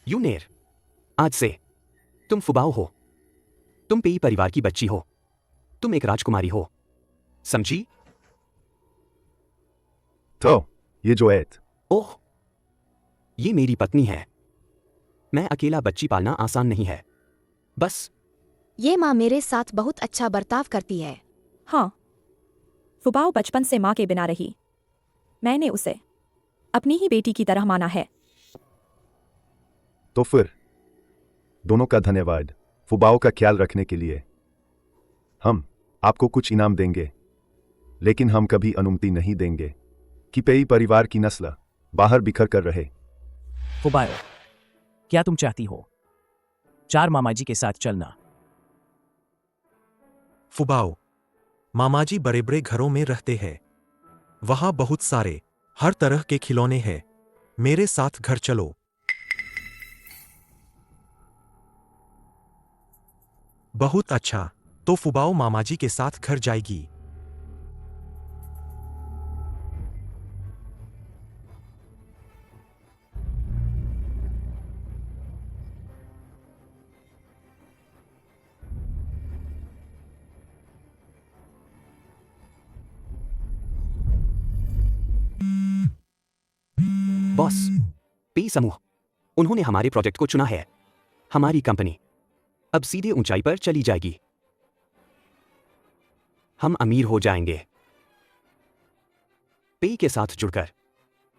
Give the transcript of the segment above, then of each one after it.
यूनेर, आज से तुम फुबाओ हो। तुम पेई परिवार की बच्ची हो। तुम एक राजकुमारी हो, समझी? तो ये जो एत, ओह, ये मेरी पत्नी है। मैं अकेला बच्ची पालना आसान नहीं है। बस ये माँ मेरे साथ बहुत अच्छा बर्ताव करती है। हाँ, फुबाओ बचपन से माँ के बिना रही। मैंने उसे अपनी ही बेटी की तरह माना है। तो फिर दोनों का धन्यवाद फुबाओ का ख्याल रखने के लिए। हम आपको कुछ इनाम देंगे, लेकिन हम कभी अनुमति नहीं देंगे कि पेई परिवार की नस्ल बाहर बिखर कर रहे। फुबाओ, क्या तुम चाहती हो 4 मामाजी के साथ चलना? फुबाओ, मामाजी बड़े बड़े घरों में रहते हैं। वहां बहुत सारे हर तरह के खिलौने हैं। मेरे साथ घर चलो। बहुत अच्छा, तो फुबाओ मामाजी के साथ घर जाएगी। बॉस, पेई समूह, उन्होंने हमारे प्रोजेक्ट को चुना है। हमारी कंपनी अब सीधे ऊंचाई पर चली जाएगी। हम अमीर हो जाएंगे पेई के साथ जुड़कर।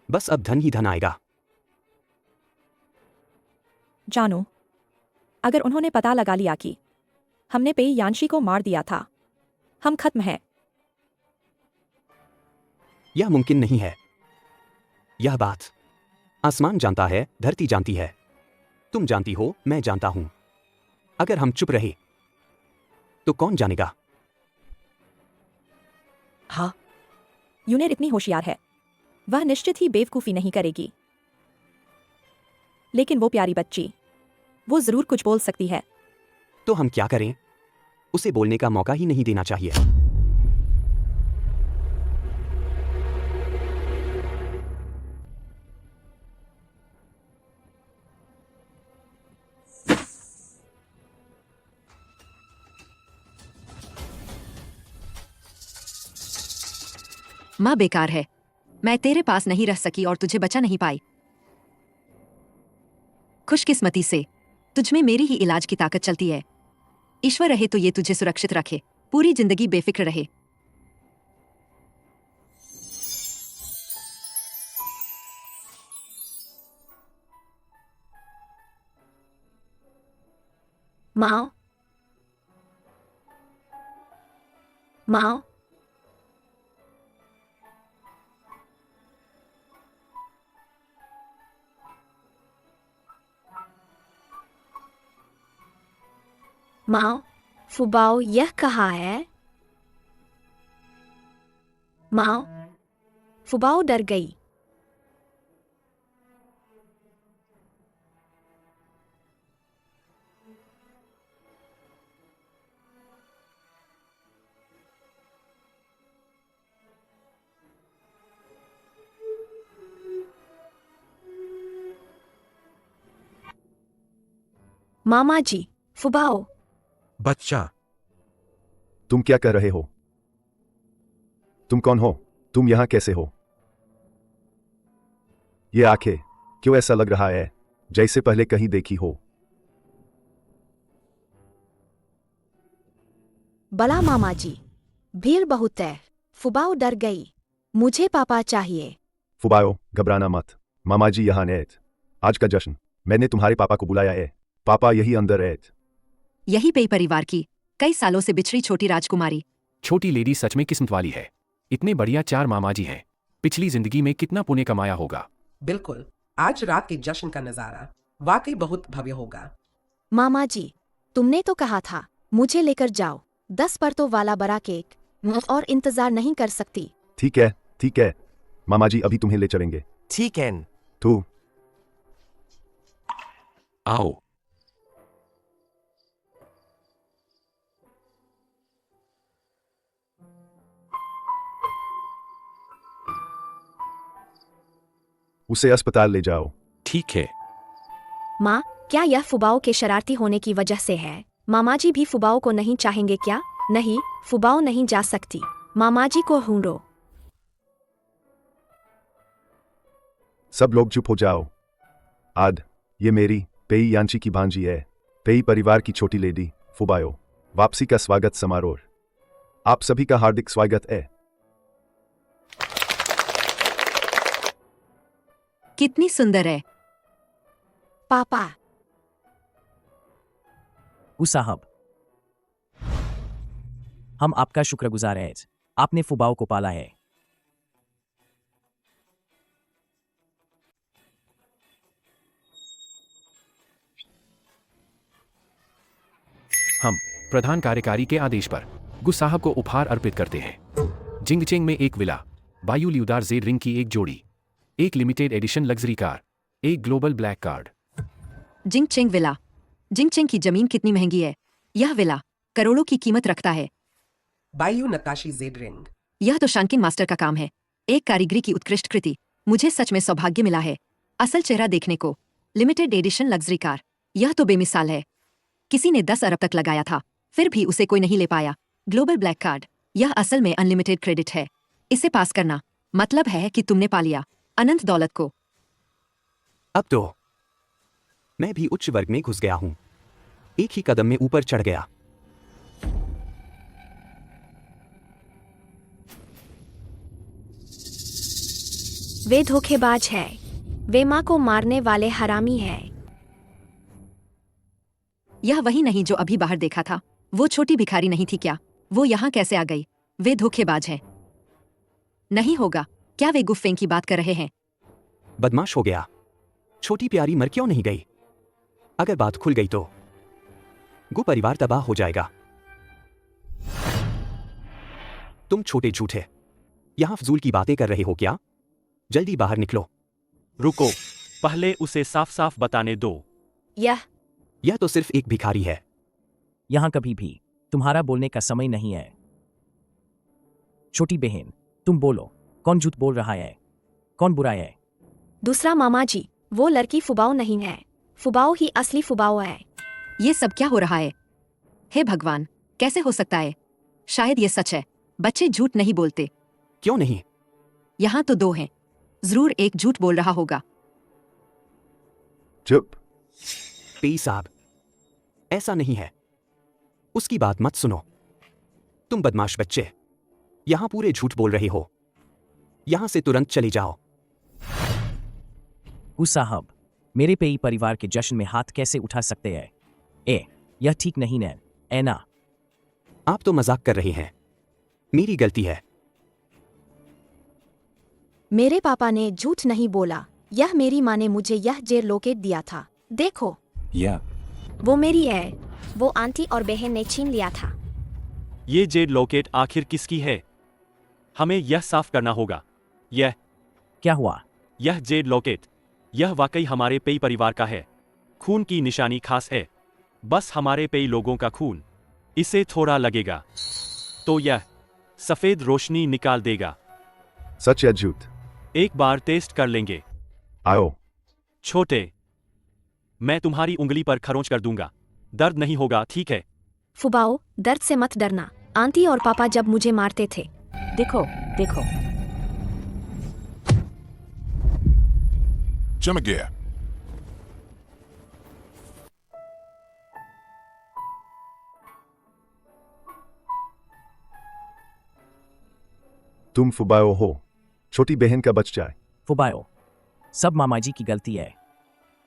बस अब धन ही धन आएगा। जानो, अगर उन्होंने पता लगा लिया कि हमने पेई यांशी को मार दिया था, हम खत्म हैं। यह मुमकिन नहीं है। यह बात आसमान जानता है, धरती जानती है। तुम जानती हो, मैं जानता हूं। अगर हम चुप रहे तो कौन जानेगा? हाँ, यूनेर इतनी होशियार है, वह निश्चित ही बेवकूफ़ी नहीं करेगी। लेकिन वो प्यारी बच्ची, वो जरूर कुछ बोल सकती है। तो हम क्या करें? उसे बोलने का मौका ही नहीं देना चाहिए। माँ बेकार है। मैं तेरे पास नहीं रह सकी और तुझे बचा नहीं पाई। खुशकिस्मती से तुझमें मेरी ही इलाज की ताकत चलती है। ईश्वर रहे तो ये तुझे सुरक्षित रखे, पूरी जिंदगी बेफिक्र रहे। माँ, माँ, माँ, फुबाओ यह कहाँ है? माँ, फुबाओ डर गई। मामा जी, फुबाओ। बच्चा, तुम क्या कर रहे हो? तुम कौन हो? तुम यहां कैसे हो? ये आंखें, क्यों ऐसा लग रहा है जैसे पहले कहीं देखी हो? बला मामा जी, भीड़ बहुत है। फुबाओ डर गई। मुझे पापा चाहिए। फुबाओ, घबराना मत। मामा जी यहाँ हैं। आज का जश्न मैंने तुम्हारे पापा को बुलाया है। पापा यही अंदर है। यही पेई परिवार की कई सालों से बिछड़ी छोटी राजकुमारी। छोटी लेडी सच में किस्मत वाली है। इतने बढ़िया 4 मामाजी हैं। पिछली जिंदगी में कितना पुण्य कमाया होगा। बिल्कुल, आज रात के जश्न का नजारा वाकई बहुत भव्य होगा। मामा जी, तुमने तो कहा था मुझे लेकर जाओ। 10 परतों वाला बड़ा केक और इंतजार नहीं कर सकती। ठीक है, ठीक है। मामा जी अभी तुम्हें ले चलेंगे। ठीक है। तू आओ। उसे अस्पताल ले जाओ। ठीक है। माँ, क्या यह फुबाओ के शरारती होने की वजह से है? मामाजी भी फुबाओ को नहीं चाहेंगे क्या? नहीं, फुबाओ नहीं जा सकती। मामाजी को ढूंढो। सब लोग चुप हो जाओ। आद, ये मेरी पेई यांची की भांजी है, पेई परिवार की छोटी लेडी फुबाओ। वापसी का स्वागत समारोह। आप सभी का हार्दिक स्वागत है। कितनी सुंदर है। पापा, साहब, हम आपका शुक्रगुजार हैं। आपने फुबाओ को पाला है। हम प्रधान कार्यकारी के आदेश पर गुस साहब को उपहार अर्पित करते हैं। जिंगचेंग में एक विला, बायू ल्यूदार जेड रिंग की एक जोड़ी, एक लिमिटेड एडिशन लग्जरी कार, एक ग्लोबल ब्लैक कार्ड। जिंगचेंग विला। जिंगचेंग की जमीन कितनी महंगी है? यह विला करोड़ों की कीमत रखता है। बायू नकाशी जेड रिंग। यह तो शांकिन मास्टर का काम है, एक कारीगरी की उत्कृष्ट कृति। मुझे सच में सौभाग्य मिला है असल चेहरा देखने को। लिमिटेड एडिशन लग्जरी कार, यह तो बेमिसाल है। किसी ने 10 अरब तक लगाया था, फिर भी उसे कोई नहीं ले पाया। ग्लोबल ब्लैक कार्ड, यह असल में अनलिमिटेड क्रेडिट है। इसे पास करना मतलब है कि तुमने पा लिया अनंत दौलत को। अब तो मैं भी उच्च वर्ग में घुस गया हूं। एक ही कदम में ऊपर चढ़ गया। वे धोखेबाज है। वे माँ को मारने वाले हरामी है। यह वही नहीं जो अभी बाहर देखा था। वो छोटी भिखारी नहीं थी क्या? वो यहाँ कैसे आ गई? वे धोखेबाज है। नहीं होगा। क्या वे गुफेंग की बात कर रहे हैं? बदमाश हो गया। छोटी प्यारी मर क्यों नहीं गई? अगर बात खुल गई तो गु परिवार तबाह हो जाएगा। तुम छोटे झूठे यहां फजूल की बातें कर रहे हो क्या? जल्दी बाहर निकलो। रुको, पहले उसे साफ साफ बताने दो। यह तो सिर्फ एक भिखारी है। यहां कभी भी तुम्हारा बोलने का समय नहीं है। छोटी बहन, तुम बोलो, कौन झूठ बोल रहा है? कौन बुरा है? दूसरा मामाजी, वो लड़की फुबाओ नहीं है। फुबाओ ही असली फुबाओ है। ये सब क्या हो रहा है? हे भगवान, कैसे हो सकता है? शायद ये सच है। बच्चे झूठ नहीं बोलते। क्यों नहीं? यहाँ तो 2 हैं। जरूर एक झूठ बोल रहा होगा। चुप। पेई साहब, ऐसा नहीं है। उसकी बात मत सुनो। तुम बदमाश बच्चे यहां पूरे झूठ बोल रहे हो। यहां से तुरंत चले जाओ। साहब, मेरे पेई परिवार के जश्न में हाथ कैसे उठा सकते हैं? यह ठीक नहीं है, ए ना। आप तो मजाक कर रहे हैं। मेरी गलती है। मेरे पापा ने झूठ नहीं बोला। यह मेरी माँ ने मुझे यह जेर लोकेट दिया था। देखो, या वो मेरी है। वो आंटी और बहन ने छीन लिया था। ये जेड लॉकेट आखिर किसकी है? हमें यह साफ करना होगा। यह क्या हुआ? यह जेड लॉकेट, यह वाकई हमारे पेई परिवार का है। खून की निशानी खास है, बस हमारे पेई लोगों का खून। इसे थोड़ा लगेगा तो यह सफेद रोशनी निकाल देगा। सच या झूठ? एक बार टेस्ट कर लेंगे। आओ। छोटे, मैं तुम्हारी उंगली पर खरोंच कर दूंगा। दर्द नहीं होगा, ठीक है? फुबाओ, दर्द से मत डरना। आंटी और पापा जब मुझे मारते थे। देखो देखो। चमक गया। तुम फुबाओ हो, छोटी बहन का बच्चा है। फुबाओ, सब मामाजी की गलती है।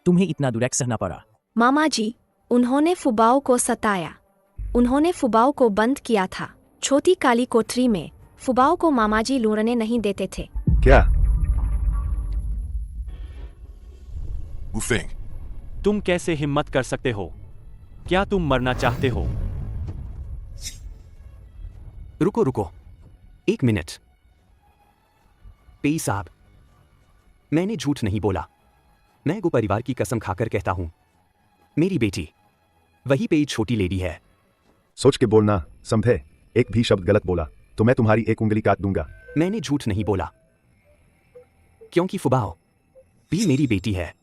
तुम्हें इतना दुरेक सहना पड़ा। मामाजी, उन्होंने फुबाओ को सताया। उन्होंने फुबाओ को बंद किया था छोटी काली कोठरी में। फुबाओ को मामाजी लूटने नहीं देते थे। क्या? गुफेंग, तुम कैसे हिम्मत कर सकते हो? क्या तुम मरना चाहते हो? रुको रुको, 1 मिनट। पेई साहब, मैंने झूठ नहीं बोला। मैं गु परिवार की कसम खाकर कहता हूं, मेरी बेटी वही पेई छोटी लेडी है। सोच के बोलना, समझे? एक भी शब्द गलत बोला तो मैं तुम्हारी एक उंगली काट दूंगा। मैंने झूठ नहीं बोला, क्योंकि फुबाओ भी मेरी बेटी है।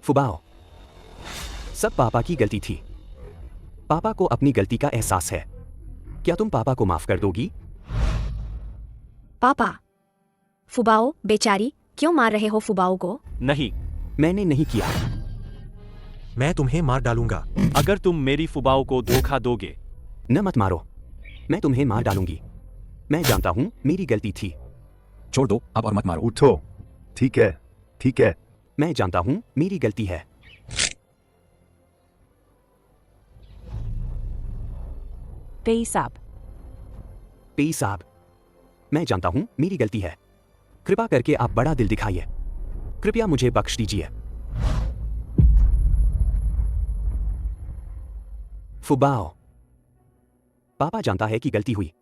फुबाओ, सब पापा की गलती थी। पापा को अपनी गलती का एहसास है। क्या तुम पापा को माफ कर दोगी? पापा। फुबाओ बेचारी, क्यों मार रहे हो फुबाओ को? नहीं, मैंने नहीं किया। मैं तुम्हें मार डालूंगा। अगर तुम मेरी फुबाओ को धोखा दोगे। न मत मारो, मैं तुम्हें मार डालूंगी। मैं जानता हूं मेरी गलती थी। छोड़ दो अब और मत मारो। उठो। ठीक है, ठीक है। मैं जानता हूं मेरी गलती है। पेई साहब, पेई साहब, मैं जानता हूं मेरी गलती है। कृपा करके आप बड़ा दिल दिखाइए। कृपया मुझे बख्श दीजिए। फुबाओ, पापा जानता है कि गलती हुई।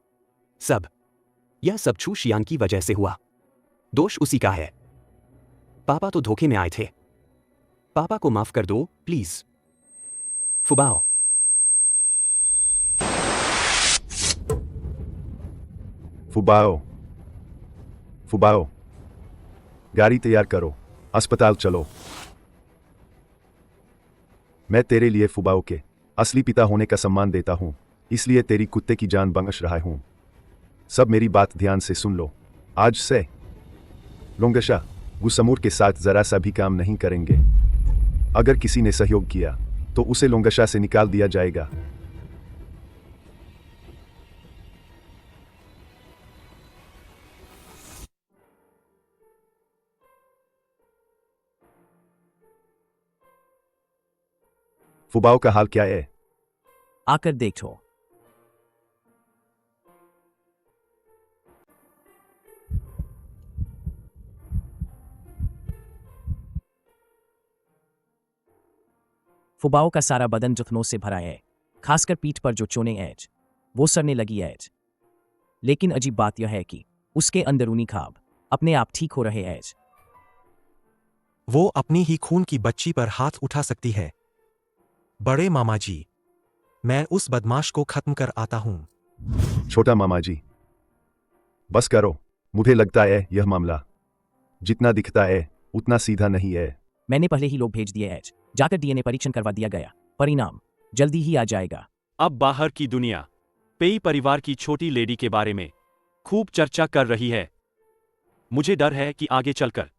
यह सब छू शियान की वजह से हुआ। दोष उसी का है। पापा तो धोखे में आए थे। पापा को माफ कर दो प्लीज। फुबाओ। फुबाओ, फुबाओ, गाड़ी तैयार करो, अस्पताल चलो। मैं तेरे लिए फुबाओ के असली पिता होने का सम्मान देता हूं, इसलिए तेरी कुत्ते की जान बख्श रहा हूं। सब मेरी बात ध्यान से सुन लो। आज से लोंगशा गुसमूर के साथ जरा सा भी काम नहीं करेंगे। अगर किसी ने सहयोग किया तो उसे लोंगशा से निकाल दिया जाएगा। फुबाओ का हाल क्या है? आकर देखो। फुबाओ का सारा बदन जख्मों से भरा है, खासकर पीठ पर जो चोनें हैं वो सड़ने लगी है। लेकिन अजीब बात यह है कि उसके अंदरूनी खाब अपने आप ठीक हो रहे हैं। वो अपनी ही खून की बच्ची पर हाथ उठा सकती है। बड़े मामा जी, मैं उस बदमाश को खत्म कर आता हूं। छोटा मामा जी, बस करो। मुझे लगता है यह मामला जितना दिखता है उतना सीधा नहीं है। मैंने पहले ही लोग भेज दिए हैं। जाकर डीएनए परीक्षण करवा दिया गया, परिणाम जल्दी ही आ जाएगा। अब बाहर की दुनिया पेई परिवार की छोटी लेडी के बारे में खूब चर्चा कर रही है। मुझे डर है कि आगे चलकर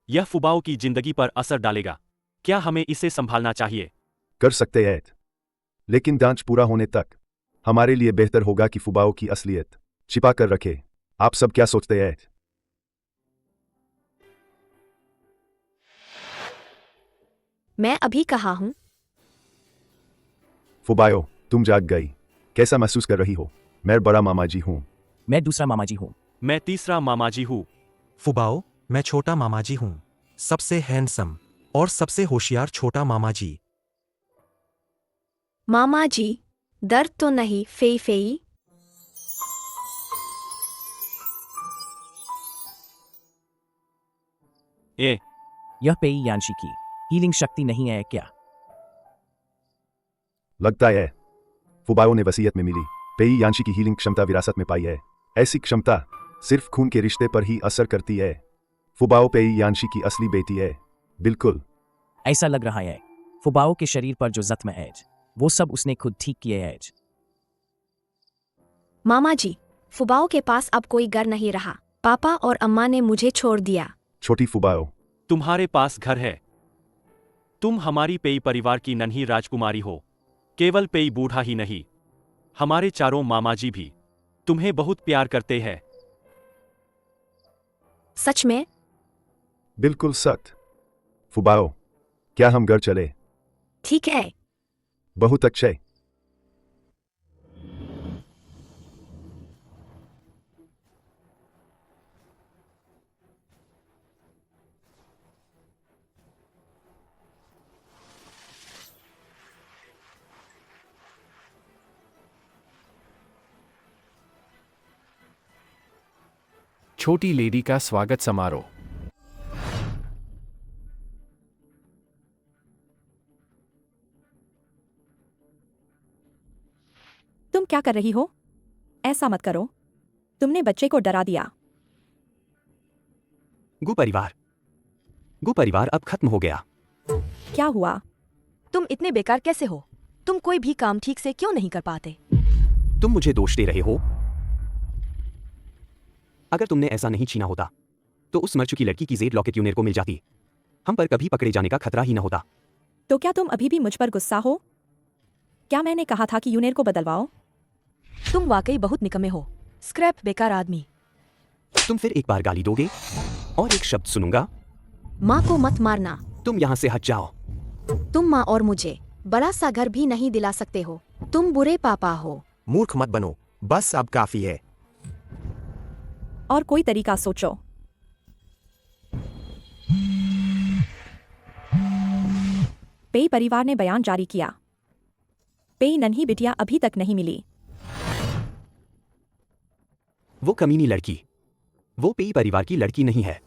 यह फुबाओ की जिंदगी पर असर डालेगा। क्या हमें इसे संभालना चाहिए? कर सकते हैं, लेकिन जांच पूरा होने तक हमारे लिए बेहतर होगा कि फुबाओ की असलियत छिपा कर रखे। आप सब क्या सोचते हैं? मैं अभी कहा हूं। फुबाओ, तुम जाग गई। कैसा महसूस कर रही हो? मैं बड़ा मामा जी हूं। मैं दूसरा मामा जी हूं। मैं तीसरा मामा जी हूं। फुबाओ, मैं छोटा मामा जी हूं। सबसे हैंडसम और सबसे होशियार छोटा मामा जी। मामा जी, दर्द तो नहीं फेई फेई? ए, यह पेई यांशी की हीलिंग शक्ति नहीं है क्या? लगता है फुबाओ ने वसीयत में मिली पेई यांशी की हीलिंग क्षमता विरासत में पाई है। ऐसी क्षमता सिर्फ खून के रिश्ते पर ही असर करती है। फुबाओ पेई यांशी की असली बेटी है। बिल्कुल ऐसा लग रहा है। फुबाओ के शरीर पर जो जख्म है वो सब उसने खुद ठीक किए हैं। मामा जी, फुबाओ के पास अब कोई घर नहीं रहा। पापा और अम्मा ने मुझे छोड़ दिया। छोटी फुबाओ, तुम्हारे पास घर है। तुम हमारी पेई परिवार की नन्ही राजकुमारी हो। केवल पेई बूढ़ा ही नहीं, हमारे चारों मामा जी भी तुम्हें बहुत प्यार करते हैं। सच में? बिल्कुल सच। फुबाओ, क्या हम घर चले? ठीक है। बहुत अच्छे। छोटी लेडी का स्वागत समारोह। तुम क्या कर रही हो? ऐसा मत करो। तुमने बच्चे को डरा दिया। गु परिवार अब खत्म हो गया। क्या हुआ? तुम इतने बेकार कैसे हो? तुम कोई भी काम ठीक से क्यों नहीं कर पाते? तुम मुझे दोष दे रहे हो? अगर तुमने ऐसा नहीं छीना होता तो उस मर चुकी लड़की की जेड लॉकेट यूनेर को मिल जाती। हम पर कभी पकड़े जाने का खतरा ही न होता। तो क्या तुम अभी भी मुझ पर गुस्सा हो? क्या मैंने कहा था कि यूनेर को बदलवाओ? तुम वाकई बहुत निकम्मे हो, स्क्रैप बेकार आदमी। तुम फिर एक बार गाली दोगे और एक शब्द सुनूंगा। माँ को मत मारना। तुम यहाँ से हट जाओ। तुम माँ और मुझे बड़ा सा घर भी नहीं दिला सकते हो। तुम बुरे पापा हो। मूर्ख मत बनो, बस अब काफी है। और कोई तरीका सोचो। पेई परिवार ने बयान जारी किया। पेई नन्ही बिटिया अभी तक नहीं मिली। वो कमीनी लड़की, वो पेई परिवार की लड़की नहीं है।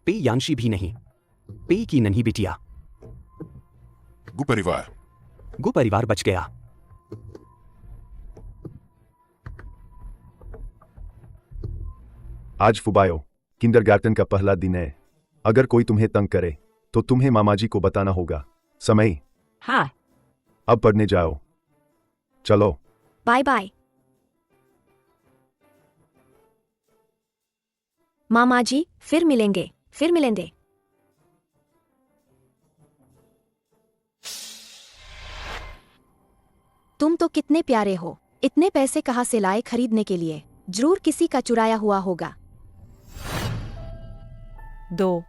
पेई यांशी भी नहीं, पेई की नन्ही बिटिया। गु परिवार बच गया। आज फुबायो किंडरगार्टन का पहला दिन है। अगर कोई तुम्हें तंग करे तो तुम्हें मामाजी को बताना होगा। समय हाँ। अब पढ़ने जाओ। चलो। बाय बाय मामा जी, फिर मिलेंगे। तुम तो कितने प्यारे हो। इतने पैसे कहाँ से लाए खरीदने के लिए? जरूर किसी का चुराया हुआ होगा। 2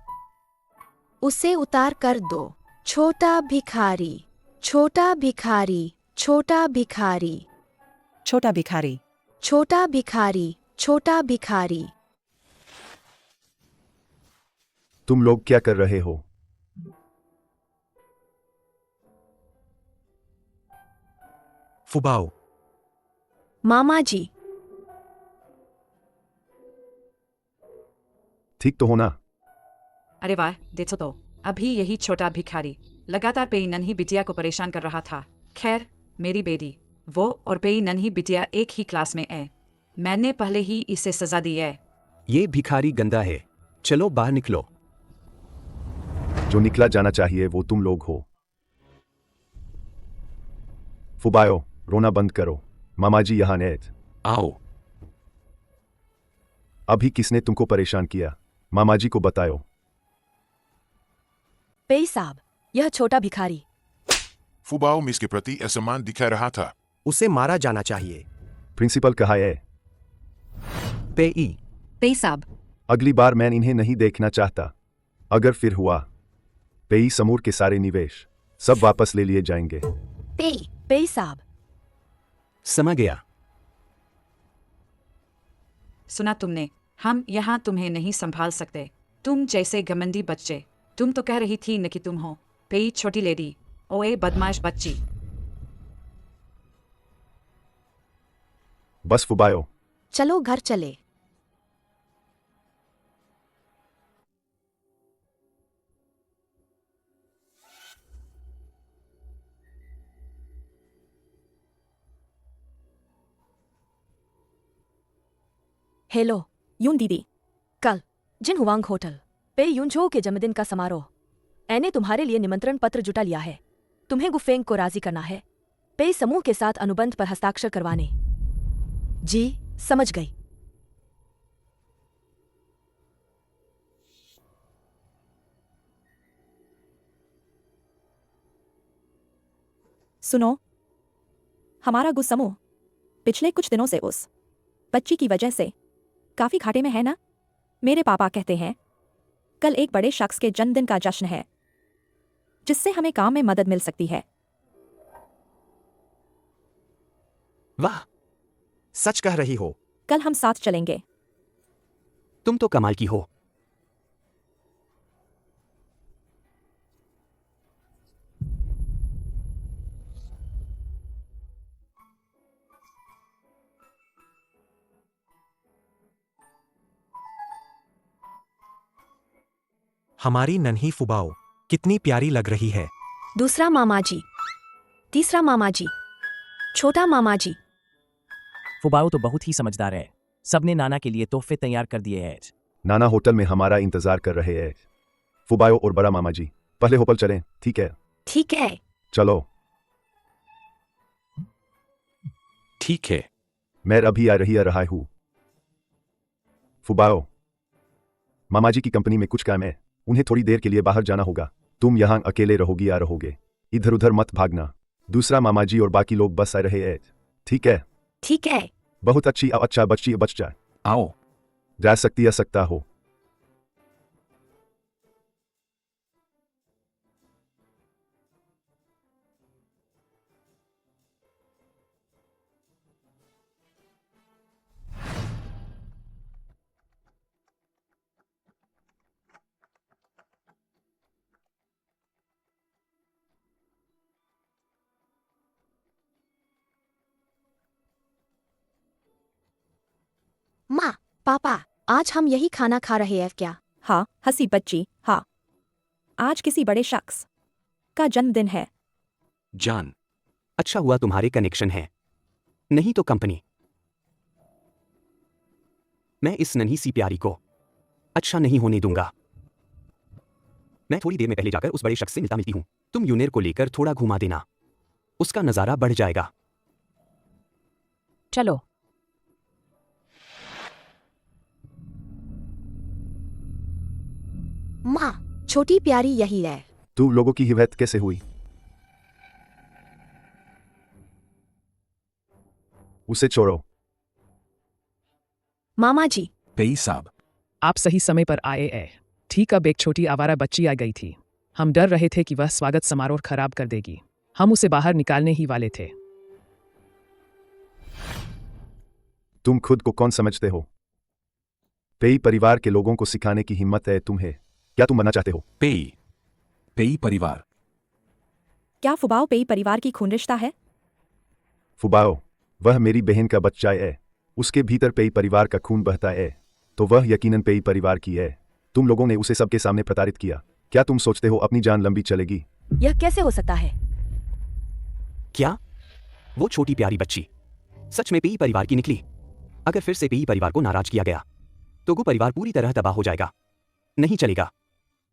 उसे उतार कर दो। छोटा भिखारी, छोटा भिखारी, छोटा भिखारी, छोटा भिखारी, छोटा भिखारी, छोटा भिखारी। तुम लोग क्या कर रहे हो? फुबाओ। मामा जी। ठीक तो हो ना? अरे वाह, देखो तो अभी यही छोटा भिखारी लगातार पेई नन्ही बिटिया को परेशान कर रहा था। खैर, मेरी बेटी, वो और पेई नन्ही बिटिया एक ही क्लास में है। मैंने पहले ही इसे सजा दी है। ये भिखारी गंदा है। चलो बाहर निकलो। जो निकला जाना चाहिए वो तुम लोग हो। फुबायो, रोना बंद करो। मामाजी यहाँ नेत। आओ। अभी किसने तुमको परेशान किया? मामाजी को बताओ। पेई साहब, यह छोटा भिखारी। फुबाओ मिस के प्रति असम्मान दिखा रहा था। उसे मारा जाना चाहिए। प्रिंसिपल कहाँ है? पेई साहब। अगली बार मैं इन्हें नहीं देखना चाहता। अगर फिर हुआ, पेई समूर के सारे निवेश सब वापस ले लिए जाएंगे। पेई साहब। समझ गया। सुना तुमने? हम यहाँ तुम्हें नहीं संभाल सकते। तुम जैसे घमंडी बच्चे। तुम तो कह रही थी न कि तुम हो पेई छोटी लेडी। ओए बदमाश बच्ची। बस फुबायो। चलो घर चले। हेलो यून दीदी। कल जिन हुआंग होटल पे यूनझो के जन्मदिन का समारोह। मैंने तुम्हारे लिए निमंत्रण पत्र जुटा लिया है। तुम्हें गुफेंग को राजी करना है पे समूह के साथ अनुबंध पर हस्ताक्षर करवाने। जी समझ गई। सुनो, हमारा गुस समूह पिछले कुछ दिनों से उस बच्ची की वजह से काफी घाटे में है ना? मेरे पापा कहते हैं कल एक बड़े शख्स के जन्मदिन का जश्न है जिससे हमें काम में मदद मिल सकती है। वाह, सच कह रही हो। कल हम साथ चलेंगे। तुम तो कमाल की हो। हमारी नन्ही फुबाओ कितनी प्यारी लग रही है। दूसरा मामा जी, तीसरा मामा जी, छोटा मामा जी। फुबाओ तो बहुत ही समझदार है। सबने नाना के लिए तोहफे तैयार कर दिए हैं। नाना होटल में हमारा इंतजार कर रहे हैं। फुबाओ और बड़ा मामा जी, पहले होटल चलें, ठीक है? ठीक है। चलो। ठीक है। मैं अभी आ रहा हूँ। फुबाओ, मामा जी की कंपनी में कुछ काम है, उन्हें थोड़ी देर के लिए बाहर जाना होगा। तुम यहाँ अकेले रहोगी या रहोगे? इधर उधर मत भागना। दूसरा मामा जी और बाकी लोग बस आ रहे हैं, ठीक है? ठीक है। बहुत अच्छी अच्छा बच्चा आओ। जा सकती या सकता हो। माँ, पापा, आज हम यही खाना खा रहे हैं क्या? हाँ हंसी बच्ची, हाँ। आज किसी बड़े शख्स का जन्मदिन है। जान, अच्छा हुआ तुम्हारे कनेक्शन है, नहीं तो कंपनी। मैं इस नन्ही सी प्यारी को अच्छा नहीं होने दूंगा। मैं थोड़ी देर में पहले जाकर उस बड़े शख्स से मिलती हूँ। तुम यूनेर को लेकर थोड़ा घुमा देना, उसका नजारा बढ़ जाएगा। चलो। माँ, छोटी प्यारी यही है। तू लोगों की हिदायत कैसे हुई? उसे छोड़ो। मामा जी। पेई साहब, आप सही समय पर आए हैं। ठीक अब एक छोटी आवारा बच्ची आ गई थी। हम डर रहे थे कि वह स्वागत समारोह खराब कर देगी। हम उसे बाहर निकालने ही वाले थे। तुम खुद को कौन समझते हो? पेई परिवार के लोगों को सिखाने की हिम्मत है तुम्हें? क्या तुम मना चाहते हो? पेई परिवार। क्या फुबाओ पेई परिवार की खून रिश्ता है? फुबाओ, वह मेरी बहन का बच्चा है। उसके भीतर पेई परिवार का खून बहता है, तो वह यकीनन पेई परिवार की है। तुम लोगों ने उसे सबके सामने प्रताड़ित किया। क्या तुम सोचते हो अपनी जान लंबी चलेगी? यह कैसे हो सकता है? क्या वो छोटी प्यारी बच्ची सच में पेई परिवार की निकली? अगर फिर से पेई परिवार को नाराज किया गया तो गु परिवार पूरी तरह तबाह हो जाएगा। नहीं चलेगा,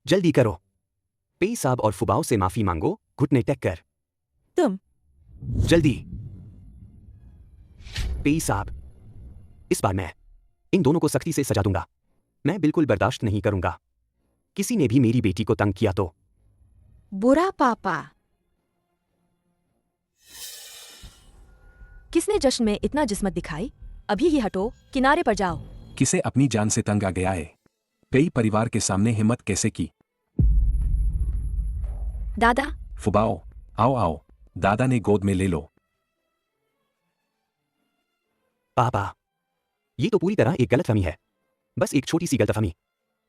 जल्दी करो। पेई साहब और फुबाओ से माफी मांगो, घुटने टेक कर। तुम जल्दी। पेई साहब, इस बार मैं इन दोनों को सख्ती से सजा दूंगा। मैं बिल्कुल बर्दाश्त नहीं करूंगा किसी ने भी मेरी बेटी को तंग किया तो। बुरा पापा। किसने जश्न में इतना जिस्मत दिखाई? अभी ही हटो, किनारे पर जाओ। किसे अपनी जान से तंग आ गया है? पेई परिवार के सामने हिम्मत कैसे की? दादा। फुबाओ, आओ आओ, दादा ने गोद में ले लो। पापा, ये तो पूरी तरह एक गलतफहमी है। बस एक छोटी सी गलतफहमी।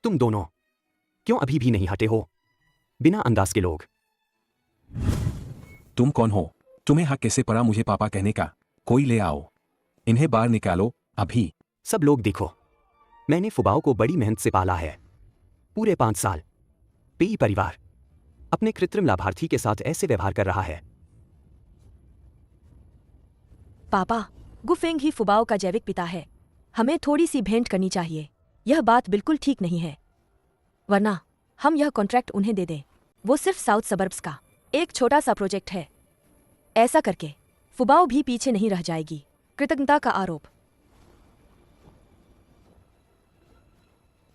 तुम दोनों क्यों अभी भी नहीं हटे हो? बिना अंदाज के लोग। तुम कौन हो? तुम्हें हक कैसे पड़ा मुझे पापा कहने का? कोई ले आओ, इन्हें बाहर निकालो अभी। सब लोग देखो, मैंने फुबाओ को बड़ी मेहनत से पाला है। पूरे 5 साल पेई परिवार अपने कृत्रिम लाभार्थी के साथ ऐसे व्यवहार कर रहा है। पापा, गुफेंग ही फुबाओ का जैविक पिता है। हमें थोड़ी सी भेंट करनी चाहिए। यह बात बिल्कुल ठीक नहीं है, वरना हम यह कॉन्ट्रैक्ट उन्हें दे दें। वो सिर्फ साउथ सबर्ब्स का एक छोटा सा प्रोजेक्ट है। ऐसा करके फुबाओ भी पीछे नहीं रह जाएगी। कृतज्ञता का आरोप।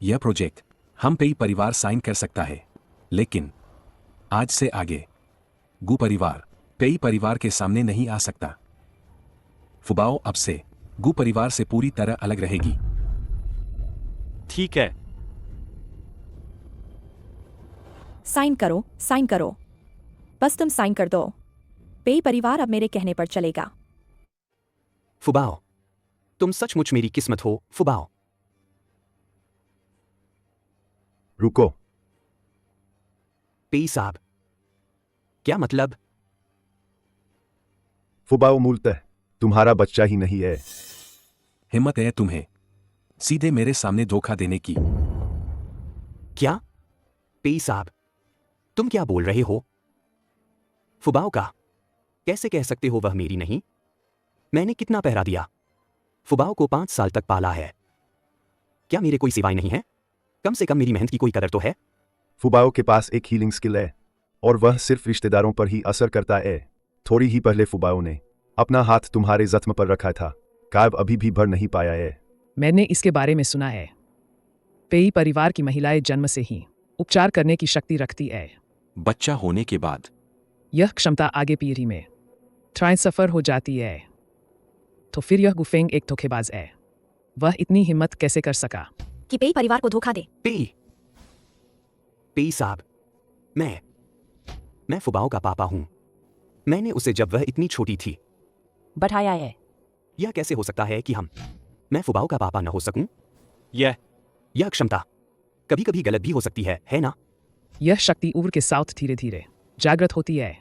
यह प्रोजेक्ट हम पेई परिवार साइन कर सकता है, लेकिन आज से आगे गु परिवार पेई परिवार के सामने नहीं आ सकता। फुबाओ अब से गु परिवार से पूरी तरह अलग रहेगी। ठीक है। साइन करो, साइन करो। बस तुम साइन कर दो। पेई परिवार अब मेरे कहने पर चलेगा। फुबाओ, तुम सचमुच मेरी किस्मत हो फुबाओ। रुको। पेई साहब, क्या मतलब? फुबाओ मूलतः तुम्हारा बच्चा ही नहीं है। हिम्मत है तुम्हें सीधे मेरे सामने धोखा देने की? क्या? पेई साहब, तुम क्या बोल रहे हो? फुबाओ का कैसे कह सकते हो वह मेरी नहीं? मैंने कितना पहरा दिया? फुबाओ को 5 साल तक पाला है। क्या मेरे कोई सिवाय नहीं है? कम से कम मेरी मेहनत की कोई कदर तो है। फुबाओ के पास एक हीलिंग स्किल है और वह सिर्फ रिश्तेदारों पर ही असर करता है। थोड़ी ही पहले फुबाओ ने अपना हाथ तुम्हारे जख्म पर रखा था। कायब अभी भी भर नहीं पाया है। मैंने इसके बारे में सुना है। पेई परिवार की महिलाएं जन्म से ही उपचार करने की शक्ति रखती है। बच्चा होने के बाद यह क्षमता आगे पीढ़ी में ट्रांसफर हो जाती है। तो फिर यह गुफेंग एक धोखेबाज है। वह इतनी हिम्मत कैसे कर सका कि पेई परिवार को धोखा दे? पेई साहब, मैं फुबाओ का पापा हूं। मैंने उसे जब वह इतनी छोटी थी बढ़ाया है। यह कैसे हो सकता है कि मैं फुबाओ का पापा न हो सकूं? यह क्षमता कभी कभी गलत भी हो सकती है ना? यह शक्ति उम्र के साथ धीरे धीरे जागृत होती है।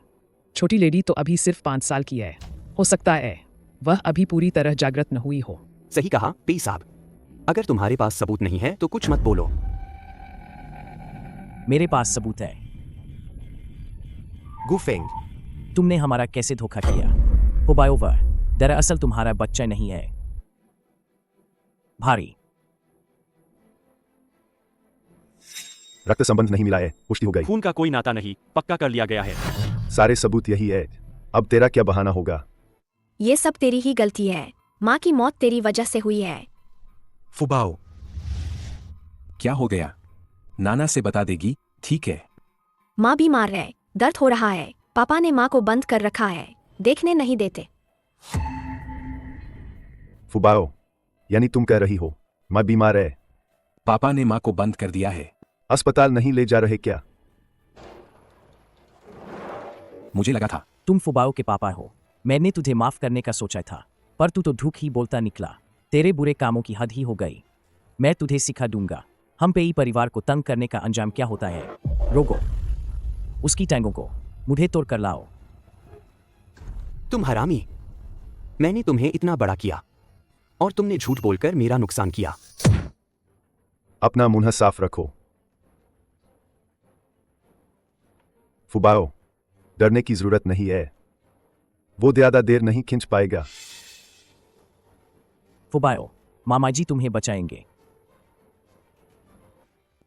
छोटी लेडी तो अभी सिर्फ 5 साल की है। हो सकता है वह अभी पूरी तरह जागृत न हुई हो। सही कहा पेई साहब। अगर तुम्हारे पास सबूत नहीं है तो कुछ मत बोलो। मेरे पास सबूत है। गुफेंग, तुमने हमारा कैसे धोखा किया? फुबाओ वह दरअसल तुम्हारा बच्चा नहीं है। भारी रक्त संबंध नहीं मिला है, पुष्टि हो गई। खून का कोई नाता नहीं, पक्का कर लिया गया है। सारे सबूत यही है। अब तेरा क्या बहाना होगा? ये सब तेरी ही गलती है। माँ की मौत तेरी वजह से हुई है। फुबाओ, क्या हो गया? नाना से बता देगी, ठीक है? माँ बीमार है, दर्द हो रहा है। पापा ने माँ को बंद कर रखा है, देखने नहीं देते। फुबाओ, यानी तुम कह रही हो माँ बीमार है? पापा ने माँ को बंद कर दिया है। अस्पताल नहीं ले जा रहे क्या? मुझे लगा था तुम फुबाओ के पापा हो। मैंने तुझे माफ करने का सोचा था, पर तू तो धूख ही बोलता निकला। तेरे बुरे कामों की हद ही हो गई। मैं तुझे सिखा दूंगा हम पेई परिवार को तंग करने का अंजाम क्या होता है। रोको उसकी टैंगों को, मुझे तोड़ कर लाओ। तुम हरामी, मैंने तुम्हें इतना बड़ा किया और तुमने झूठ बोलकर मेरा नुकसान किया। अपना मुंह साफ रखो। फुबाओ, डरने की जरूरत नहीं है। वो ज्यादा देर नहीं खींच पाएगा। फुबाओ, मामा जी तुम्हें बचाएंगे।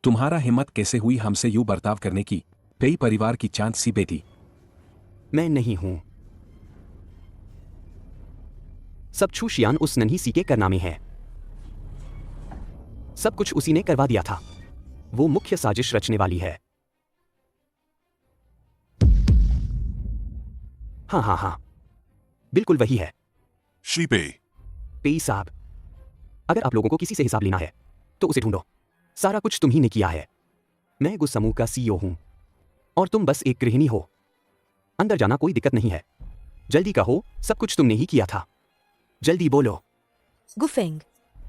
तुम्हारा हिम्मत कैसे हुई हमसे यूं बर्ताव करने की? पेई परिवार की चांद सी बेटी। मैं नहीं हूं। सब छूशियान उस नन्ही सी के करना में है। सब कुछ उसी ने करवा दिया था। वो मुख्य साजिश रचने वाली है। हाँ, बिल्कुल वही है। पेई साहब, अगर आप लोगों को किसी से हिसाब लेना है तो उसे ढूंढो। सारा कुछ तुम ही ने किया है। मैं गुस समूह का सीईओ हूं और तुम बस एक गृहिणी हो। अंदर जाना कोई दिक्कत नहीं है। जल्दी कहो, सब कुछ तुमने ही किया था। जल्दी बोलो। गुफेंग,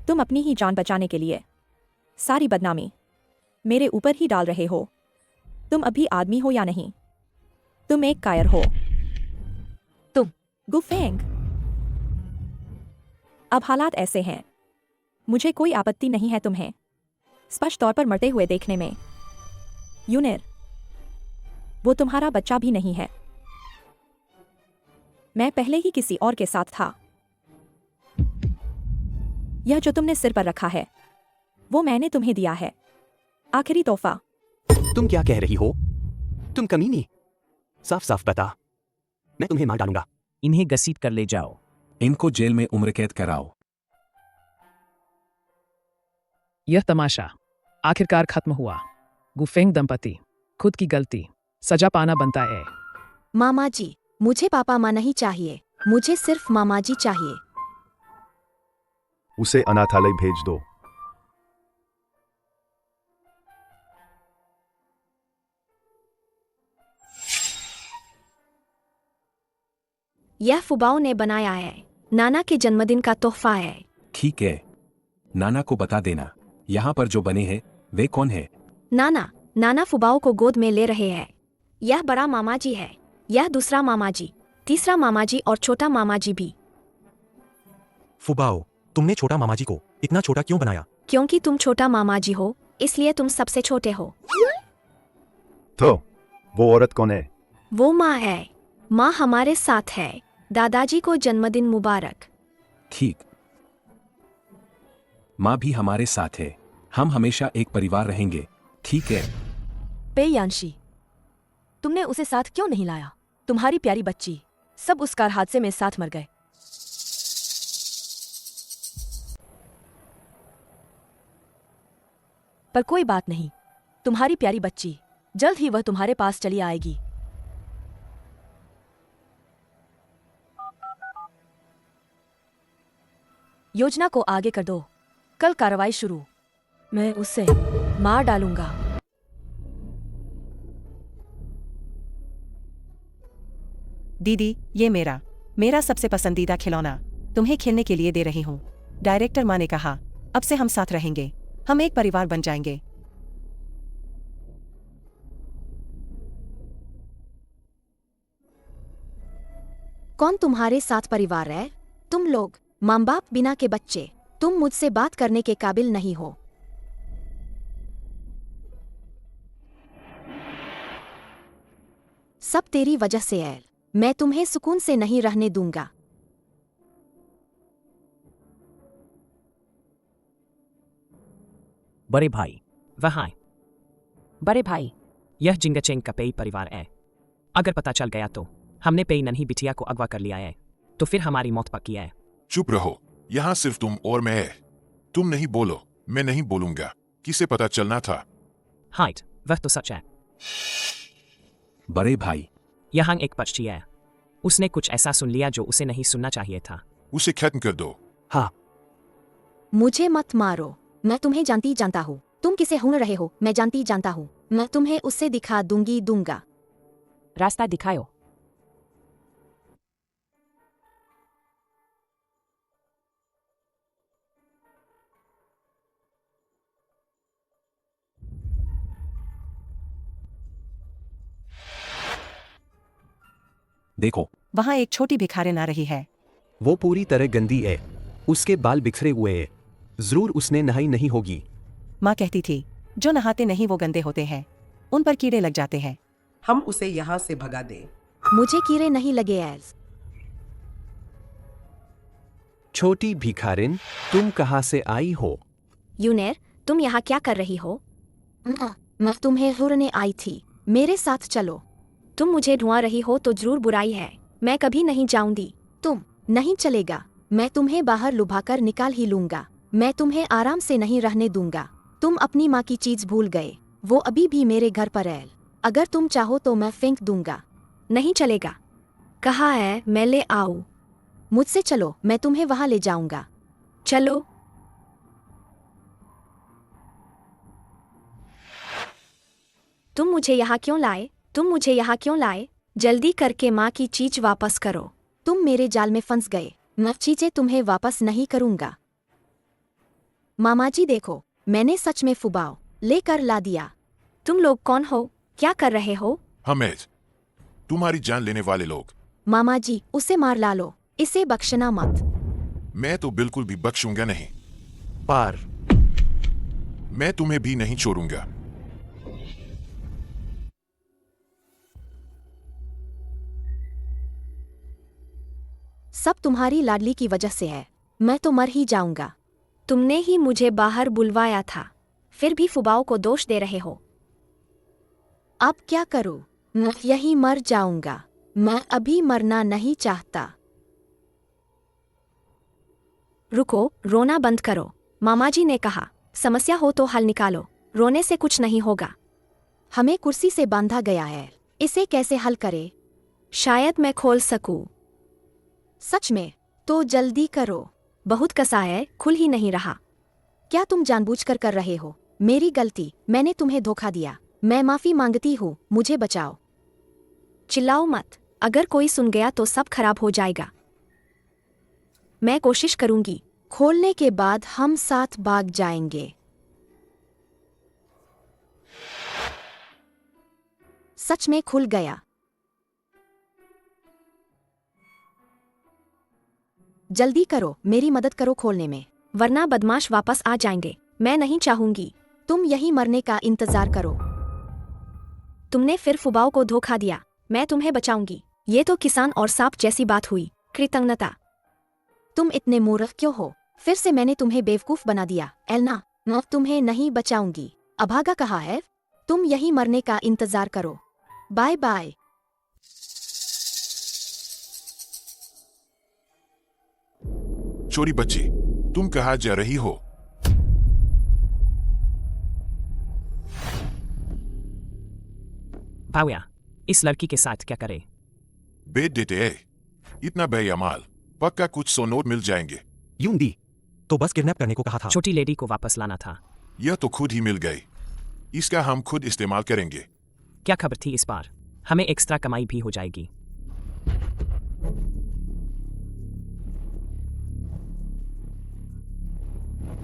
तुम अपनी ही जान बचाने के लिए सारी बदनामी मेरे ऊपर ही डाल रहे हो। तुम अभी आदमी हो या नहीं? तुम एक कायर हो। तुम गुफेंग, अब हालात ऐसे हैं। मुझे कोई आपत्ति नहीं है तुम्हें स्पष्ट तौर पर मरते हुए देखने में। यूनिर, वो तुम्हारा बच्चा भी नहीं है। मैं पहले ही किसी और के साथ था। यह जो तुमने सिर पर रखा है वो मैंने तुम्हें दिया है, आखिरी तोहफा। तुम क्या कह रही हो? तुम कमीनी, साफ साफ बता। मैं तुम्हें मार डालूंगा। इन्हें घसीट कर ले जाओ। इनको जेल में उम्र कैद कराओ। यह तमाशा आखिरकार खत्म हुआ। गुफेंग दंपति, खुद की गलती, सजा पाना बनता है। मामा जी, मुझे पापा माँ नहीं चाहिए। मुझे सिर्फ मामा जी चाहिए। उसे अनाथालय भेज दो। यह फुबाओ ने बनाया है। नाना के जन्मदिन का तोहफा है। ठीक है, नाना को बता देना यहाँ पर जो बने हैं वे कौन है। नाना फुबाओ को गोद में ले रहे हैं। यह बड़ा मामा जी है, यह दूसरा मामा जी, तीसरा मामा जी और छोटा मामा जी भी। फुबाओ, तुमने छोटा मामा जी को इतना छोटा क्यों बनाया? क्योंकि तुम छोटा मामा जी हो, इसलिए तुम सबसे छोटे हो। तो वो औरत कौन है? वो माँ है। माँ हमारे साथ है। दादाजी को जन्मदिन मुबारक। ठीक, माँ भी हमारे साथ है। हम हमेशा एक परिवार रहेंगे, ठीक है? पे यांशी, तुमने उसे साथ क्यों नहीं लाया? तुम्हारी प्यारी बच्ची, सब उस कार हादसे में साथ मर गए। पर कोई बात नहीं, तुम्हारी प्यारी बच्ची जल्द ही वह तुम्हारे पास चली आएगी। योजना को आगे कर दो, कल कार्रवाई शुरू। मैं उसे मार डालूंगा। दीदी, ये मेरा सबसे पसंदीदा खिलौना तुम्हें खेलने के लिए दे रही हूँ। डायरेक्टर माँ ने कहा, अब से हम साथ रहेंगे, हम एक परिवार बन जाएंगे। कौन तुम्हारे साथ परिवार है? तुम लोग माँ बाप बिना के बच्चे, तुम मुझसे बात करने के काबिल नहीं हो। सब तेरी वजह से है। मैं तुम्हें सुकून से नहीं रहने दूंगा। बड़े भाई, वहाँ बड़े भाई, यह जिंगाचेंग का पेई परिवार है। अगर पता चल गया तो हमने पेई नन्ही बिटिया को अगवा कर लिया है, तो फिर हमारी मौत पक्की है। चुप रहो, यहाँ सिर्फ तुम और मैं है। तुम नहीं बोलो, मैं नहीं बोलूंगा। किसे पता चलना था? हाइट, वह तो सच है। बड़े भाई, यहाँ एक पक्षी है, उसने कुछ ऐसा सुन लिया जो उसे नहीं सुनना चाहिए था। उसे खत्म कर दो। हाँ, मुझे मत मारो, मैं तुम्हें जानता हूँ। तुम किसे ढूंढ रहे हो, मैं जानता हूँ। मैं तुम्हें उससे दिखा दूंगा। रास्ता दिखाओ। देखो, वहाँ एक छोटी भिखारिन आ रही है। वो पूरी तरह गंदी है, उसके बाल बिखरे हुए हैं। जरूर उसने नहाई नहीं होगी। माँ कहती थी, जो नहाते नहीं वो गंदे होते हैं, उन पर कीड़े लग जाते हैं। हम उसे यहाँ से भगा दें। मुझे कीड़े नहीं लगे एल्स। छोटी भिखारिन, तुम कहाँ से आई हो? यूनेर, तुम यहाँ क्या कर रही हो? मैं तुम्हें ढूंढने आई थी, मेरे साथ चलो। तुम मुझे ढूंढ रही हो तो जरूर बुराई है। मैं कभी नहीं जाऊंगी। तुम नहीं चलेगा, मैं तुम्हें बाहर लुभाकर निकाल ही लूंगा। मैं तुम्हें आराम से नहीं रहने दूंगा। तुम अपनी माँ की चीज भूल गए, वो अभी भी मेरे घर पर है। अगर तुम चाहो तो मैं फेंक दूंगा। नहीं चलेगा। कहा है मैं ले आऊं। मुझसे चलो, मैं तुम्हें वहां ले जाऊंगा। चलो। तुम मुझे यहाँ क्यों लाए? जल्दी करके माँ की चीज वापस करो। तुम मेरे जाल में फंस गए। मैं चीजें तुम्हें वापस नहीं करूंगा। मामा जी देखो, मैंने सच में फुबाओ लेकर ला दिया। तुम लोग कौन हो? क्या कर रहे हो? हमें तुम्हारी जान लेने वाले लोग। मामा जी, उसे मार लो, इसे बख्शना मत। मैं तो बिल्कुल भी बख्शूंगा नहीं। पर मैं तुम्हें भी नहीं छोड़ूंगा। सब तुम्हारी लाडली की वजह से है। मैं तो मर ही जाऊंगा। तुमने ही मुझे बाहर बुलवाया था, फिर भी फुबाओ को दोष दे रहे हो। अब क्या करूं? मैं यही मर जाऊंगा। मैं अभी मरना नहीं चाहता। रुको, रोना बंद करो। मामा जी ने कहा, समस्या हो तो हल निकालो। रोने से कुछ नहीं होगा। हमें कुर्सी से बांधा गया है, इसे कैसे हल करे? शायद मैं खोल सकूं। सच में? तो जल्दी करो। बहुत कसा है, खुल ही नहीं रहा। क्या तुम जानबूझकर कर रहे हो? मेरी गलती, मैंने तुम्हें धोखा दिया। मैं माफी मांगती हूँ, मुझे बचाओ। चिल्लाओ मत, अगर कोई सुन गया तो सब खराब हो जाएगा। मैं कोशिश करूंगी। खोलने के बाद हम साथ भाग जाएंगे। सच में खुल गया। जल्दी करो, मेरी मदद करो खोलने में, वरना बदमाश वापस आ जाएंगे। मैं नहीं चाहूंगी। तुम यही मरने का इंतजार करो। तुमने फिर फुबाओ को धोखा दिया। मैं तुम्हें बचाऊंगी। ये तो किसान और सांप जैसी बात हुई। कृतज्ञता। तुम इतने मूर्ख क्यों हो? फिर से मैंने तुम्हें बेवकूफ बना दिया। एलना, मैं तुम्हें नहीं बचाऊंगी। अभागा कहा है, तुम यही मरने का इंतजार करो। Bye bye. चोरी बच्ची, तुम कहाँ जा रही हो? भावया, इस लड़की के साथ क्या करे? बेच देते है। इतना बेईमाल, पक्का कुछ 100 नोट मिल जाएंगे। यूं दी तो बस किडनैप करने को कहा था। छोटी लेडी को वापस लाना था। यह तो खुद ही मिल गई। इसका हम खुद इस्तेमाल करेंगे। क्या खबर थी इस बार? हमें एक्स्ट्रा कमाई भी हो जाएगी।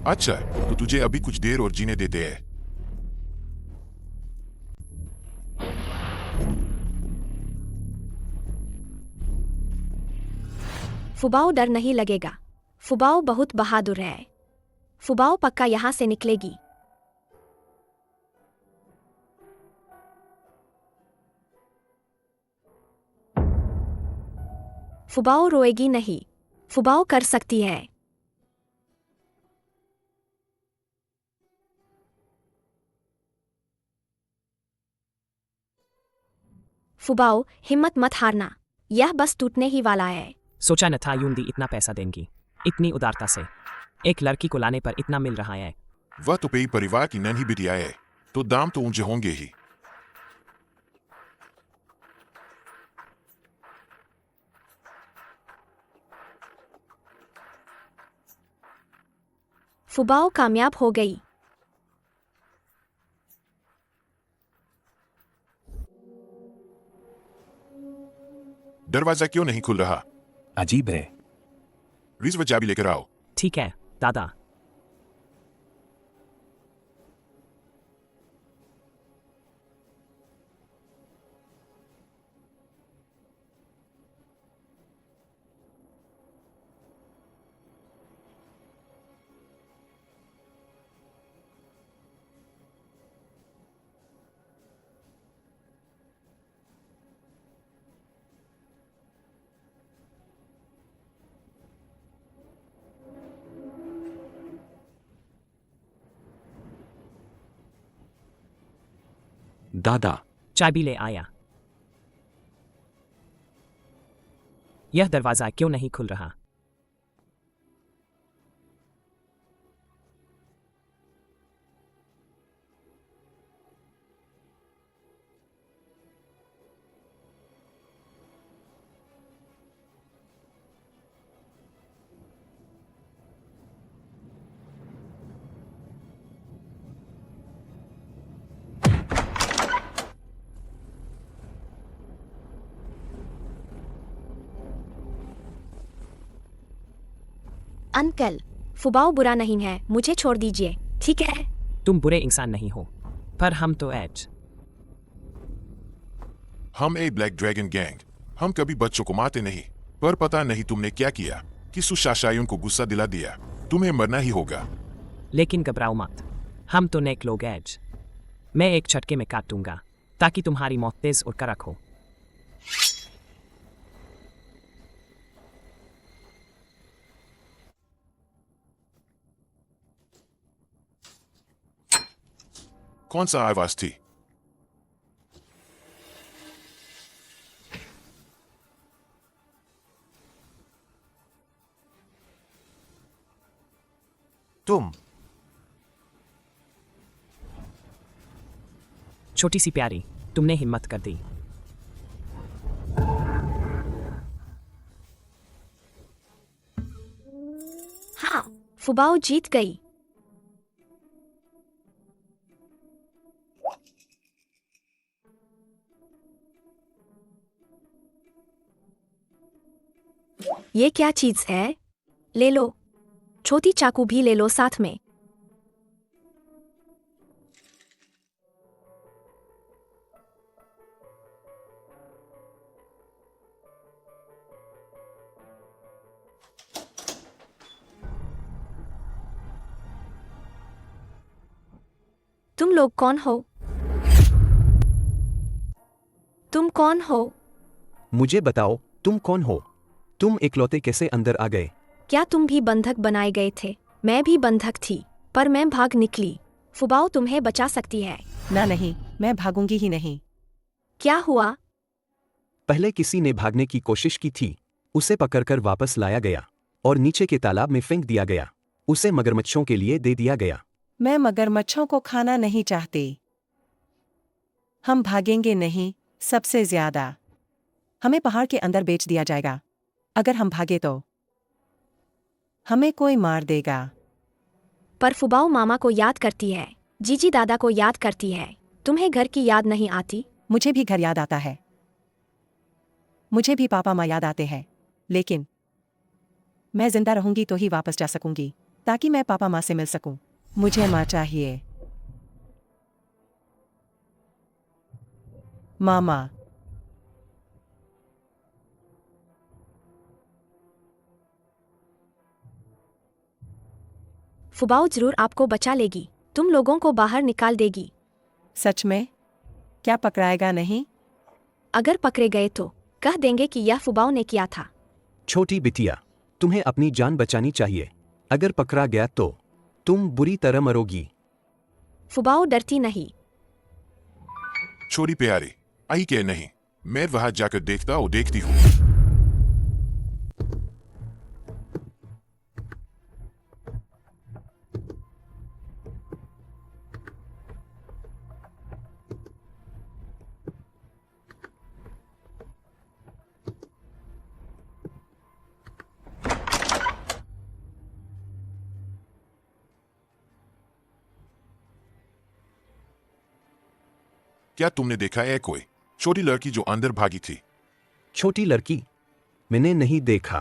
अच्छा, तो तुझे अभी कुछ देर और जीने देते हैं। फुबाओ डर नहीं लगेगा। फुबाओ बहुत बहादुर है। फुबाओ पक्का यहां से निकलेगी। फुबाओ रोएगी नहीं। फुबाओ कर सकती है। फुबाओ, हिम्मत मत हारना। यह बस टूटने ही वाला है। सोचा न था यूंदी इतना पैसा देंगी, इतनी उदारता से। एक लड़की को लाने पर इतना मिल रहा है। वह तो पेई परिवार की नन्ही बिटिया है, तो दाम तो ऊंचे होंगे ही। फुबाओ कामयाब हो गई। दरवाजा क्यों नहीं खुल रहा? अजीब है। रिजवा चाबी लेकर आओ। ठीक है दादा। दादा, चाबी ले आया। यह दरवाजा क्यों नहीं खुल रहा? अंकल, फुबाओ बुरा नहीं है, मुझे छोड़ दीजिए, ठीक है? तुम बुरे इंसान नहीं हो, पर हम तो एज। हम एक ब्लैक ड्रैगन गैंग। हम कभी बच्चों को मारते नहीं, पर पता नहीं तुमने क्या किया कि सुशाशायुन को गुस्सा दिला दिया। तुम्हें मरना ही होगा। लेकिन घबराओ मत, हम तो नेक लोग एज। मैं एक झटके में काट दूंगा ताकि तुम्हारी मौत तेज और कड़क हो। कौन सा आवाज थी? तुम छोटी सी प्यारी, तुमने हिम्मत कर दी। हाँ, फुबाओ जीत गई। ये क्या चीज है? ले लो। छोटी चाकू भी ले लो साथ में। तुम लोग कौन हो? तुम कौन हो? मुझे बताओ, तुम कौन हो? तुम इकलौते कैसे अंदर आ गए? क्या तुम भी बंधक बनाए गए थे? मैं भी बंधक थी, पर मैं भाग निकली। फुबाओ तुम्हें बचा सकती है। ना नहीं, मैं भागूंगी ही नहीं। क्या हुआ? पहले किसी ने भागने की कोशिश की थी, उसे पकड़कर वापस लाया गया और नीचे के तालाब में फेंक दिया गया। उसे मगरमच्छों के लिए दे दिया गया। मैं मगरमच्छों को खाना नहीं चाहती। हम भागेंगे नहीं, सबसे ज्यादा हमें पहाड़ के अंदर बेच दिया जाएगा। अगर हम भागे तो हमें कोई मार देगा। पर फुबाओ मामा को याद करती है, जीजी दादा को याद करती है। तुम्हें घर की याद नहीं आती? मुझे भी घर याद आता है, मुझे भी पापा माँ याद आते हैं, लेकिन मैं जिंदा रहूंगी तो ही वापस जा सकूंगी, ताकि मैं पापा माँ से मिल सकूं। मुझे माँ चाहिए। मामा। फुबाओ जरूर आपको बचा लेगी, तुम लोगों को बाहर निकाल देगी। सच में? क्या पकड़ाएगा नहीं? अगर पकड़े गए तो कह देंगे कि यह फुबाओ ने किया था। छोटी बिटिया, तुम्हें अपनी जान बचानी चाहिए। अगर पकड़ा गया तो तुम बुरी तरह मरोगी। फुबाओ डरती नहीं। छोटी प्यारी, आई के नहीं, मैं वहां जाकर देखता और देखती हूँ। क्या तुमने देखा है कोई छोटी लड़की जो अंदर भागी थी? छोटी लड़की? मैंने नहीं देखा।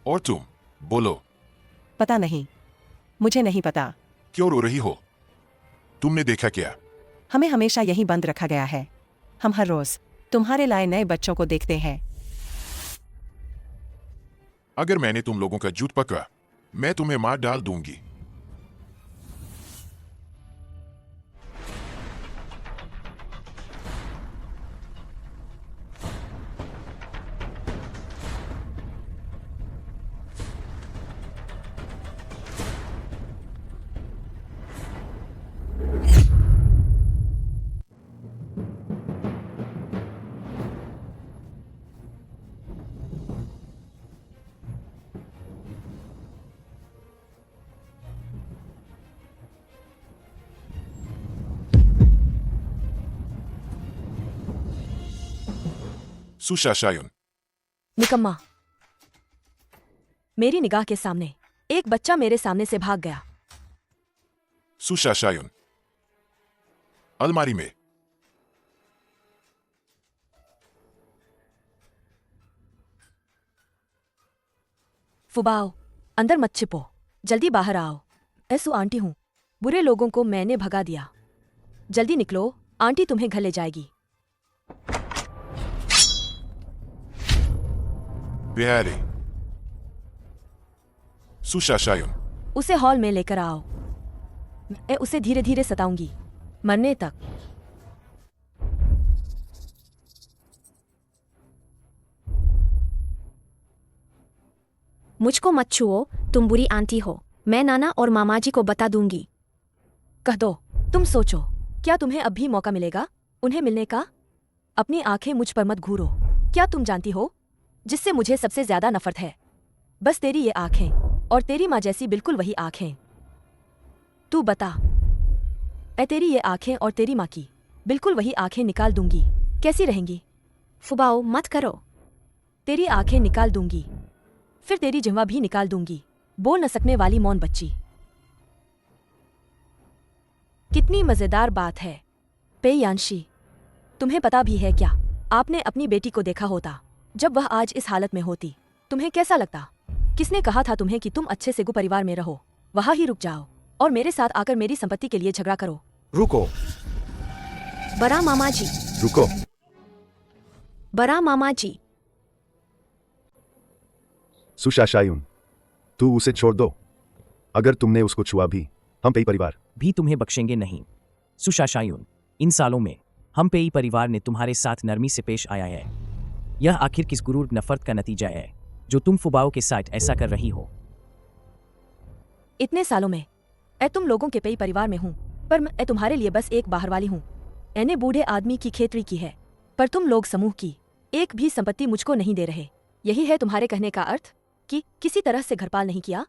और तुम बोलो। पता नहीं, मुझे नहीं पता। क्यों रो रही हो? तुमने देखा क्या? हमें हमेशा यहीं बंद रखा गया है। हम हर रोज तुम्हारे लाए नए बच्चों को देखते हैं। अगर मैंने तुम लोगों का जूत पकड़ा, मैं तुम्हें मार डाल दूंगी। सुशाशायुन। निकम्मा। मेरी निगाह के सामने एक बच्चा मेरे सामने से भाग गया। सुशाशायुन। अलमारी में। फुबाओ, अंदर मत छिपो, जल्दी बाहर आओ। ऐसु आंटी हूं, बुरे लोगों को मैंने भगा दिया। जल्दी निकलो, आंटी तुम्हें घर ले जाएगी। प्यारे। सुशाशायुन। उसे हॉल में लेकर आओ। मैं उसे धीरे धीरे सताऊंगी, मरने तक। मुझको मत छुओ, तुम बुरी आंटी हो। मैं नाना और मामा जी को बता दूंगी। कह दो, तुम सोचो, क्या तुम्हें अब भी मौका मिलेगा उन्हें मिलने का? अपनी आंखें मुझ पर मत घूरो। क्या तुम जानती हो जिससे मुझे सबसे ज्यादा नफरत है? बस तेरी ये आंखें, और तेरी माँ जैसी बिल्कुल वही आंखें। तू बता, मैं तेरी ये आंखें और तेरी माँ की बिल्कुल वही आंखें निकाल दूंगी, कैसी रहेंगी? फुबाओ मत करो। तेरी आंखें निकाल दूंगी, फिर तेरी जिह्वा भी निकाल दूंगी। बोल न सकने वाली मौन बच्ची। कितनी मजेदार बात है। पेयांशी, तुम्हें पता भी है क्या, आपने अपनी बेटी को देखा होता जब वह आज इस हालत में होती, तुम्हें कैसा लगता? किसने कहा था तुम्हें कि तुम अच्छे से गु परिवार में रहो? वहां ही रुक जाओ और मेरे साथ आकर मेरी संपत्ति के लिए झगड़ा करो। रुको। बड़ा मामा जी। रुको। बड़ा मामा जी। सुशाशायुन, तू उसे छोड़ दो। अगर तुमने उसको छुआ भी, हम पेई परिवार भी तुम्हें बख्शेंगे नहीं। सुशाशायुन, इन सालों में हम पेई परिवार ने तुम्हारे साथ नरमी से पेश आया है। यह आखिर किस गुरूर नफरत का नतीजा है जो तुम फुबाओ के साथ ऐसा कर रही हो? इतने सालों में तुम लोगों के पेई परिवार में हूँ, पर मैं तुम्हारे लिए बस एक बाहर वाली हूँ। एने बूढ़े आदमी की खेतरी की है, पर तुम लोग समूह की एक भी संपत्ति मुझको नहीं दे रहे। यही है तुम्हारे कहने का अर्थ कि किसी तरह से घरपाल नहीं किया?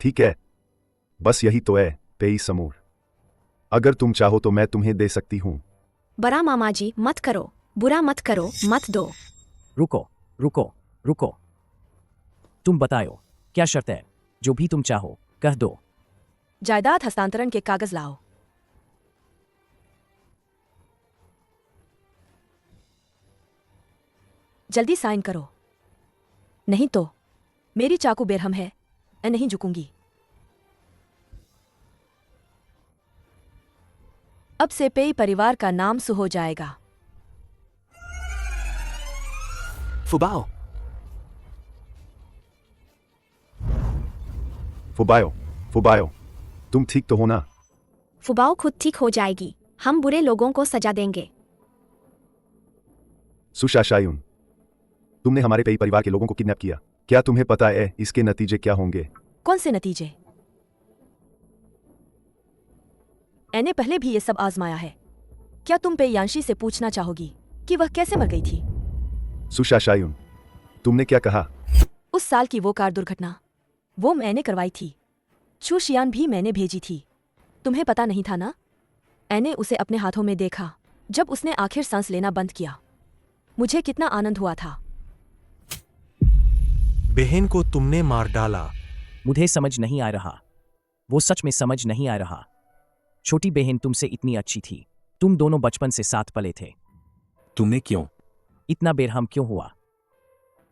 ठीक है, बस यही तो है पेई समूह। अगर तुम चाहो तो मैं तुम्हें दे सकती हूँ। बड़ा मामा जी मत करो, बुरा मत करो, मत दो। रुको रुको रुको, तुम बताओ क्या शर्त है? जो भी तुम चाहो कह दो। जायदाद हस्तांतरण के कागज लाओ। जल्दी साइन करो, नहीं तो मेरी चाकू बेरहम है, मैं नहीं झुकूंगी। अब से पेई परिवार का नाम सु हो जाएगा। फुबाओ, फुबाओ, फुबाओ, तुम ठीक तो हो ना? फुबाओ खुद ठीक हो जाएगी, हम बुरे लोगों को सजा देंगे। सुशाशायुन, तुमने हमारे पेई परिवार के लोगों को किडनैप किया। क्या तुम्हें पता है इसके नतीजे क्या होंगे? कौन से नतीजे? मैंने पहले भी ये सब आजमाया है। क्या तुम पेयांशी से पूछना चाहोगी कि वह कैसे मर गई थी? सुशाशायुन, तुमने क्या कहा? उस साल की वो कार दुर्घटना, वो मैंने करवाई थी। चूशियान भी मैंने भेजी थी। तुम्हें पता नहीं था ना? मैंने उसे अपने हाथों में देखा जब उसने आखिर सांस लेना बंद किया। मुझे कितना आनंद हुआ था। बहन को तुमने मार डाला। मुझे समझ नहीं आ रहा, वो सच में समझ नहीं आ रहा। छोटी बहन तुमसे इतनी अच्छी थी, तुम दोनों बचपन से साथ पले थे। तुमने क्यों इतना बेरहम क्यों हुआ?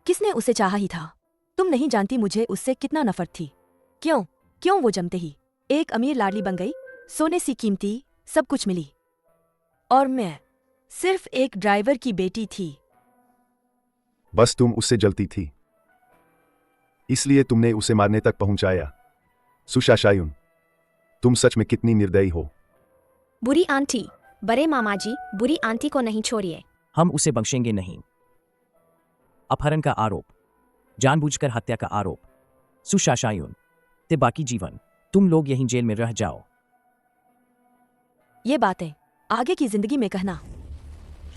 किसने उसे चाहा ही था? तुम नहीं जानती मुझे उससे कितना नफरत थी। क्यों वो जमते ही एक अमीर लाडली बन गई, सोने सी कीमती सब कुछ मिली, और मैं सिर्फ एक ड्राइवर की बेटी थी। बस तुम उससे जलती थी, इसलिए तुमने उसे मारने तक पहुंचाया। सुशाशायुन, तुम सच में कितनी निर्दयी हो। बुरी आंटी, बड़े मामा जी, बुरी आंटी को नहीं छोड़िए। हम उसे बख्शेंगे नहीं। अपहरण का आरोप, जानबूझकर हत्या का आरोप। सुशाशायुन, ते बाकी जीवन तुम लोग यहीं जेल में रह जाओ। ये बातें आगे की जिंदगी में कहना।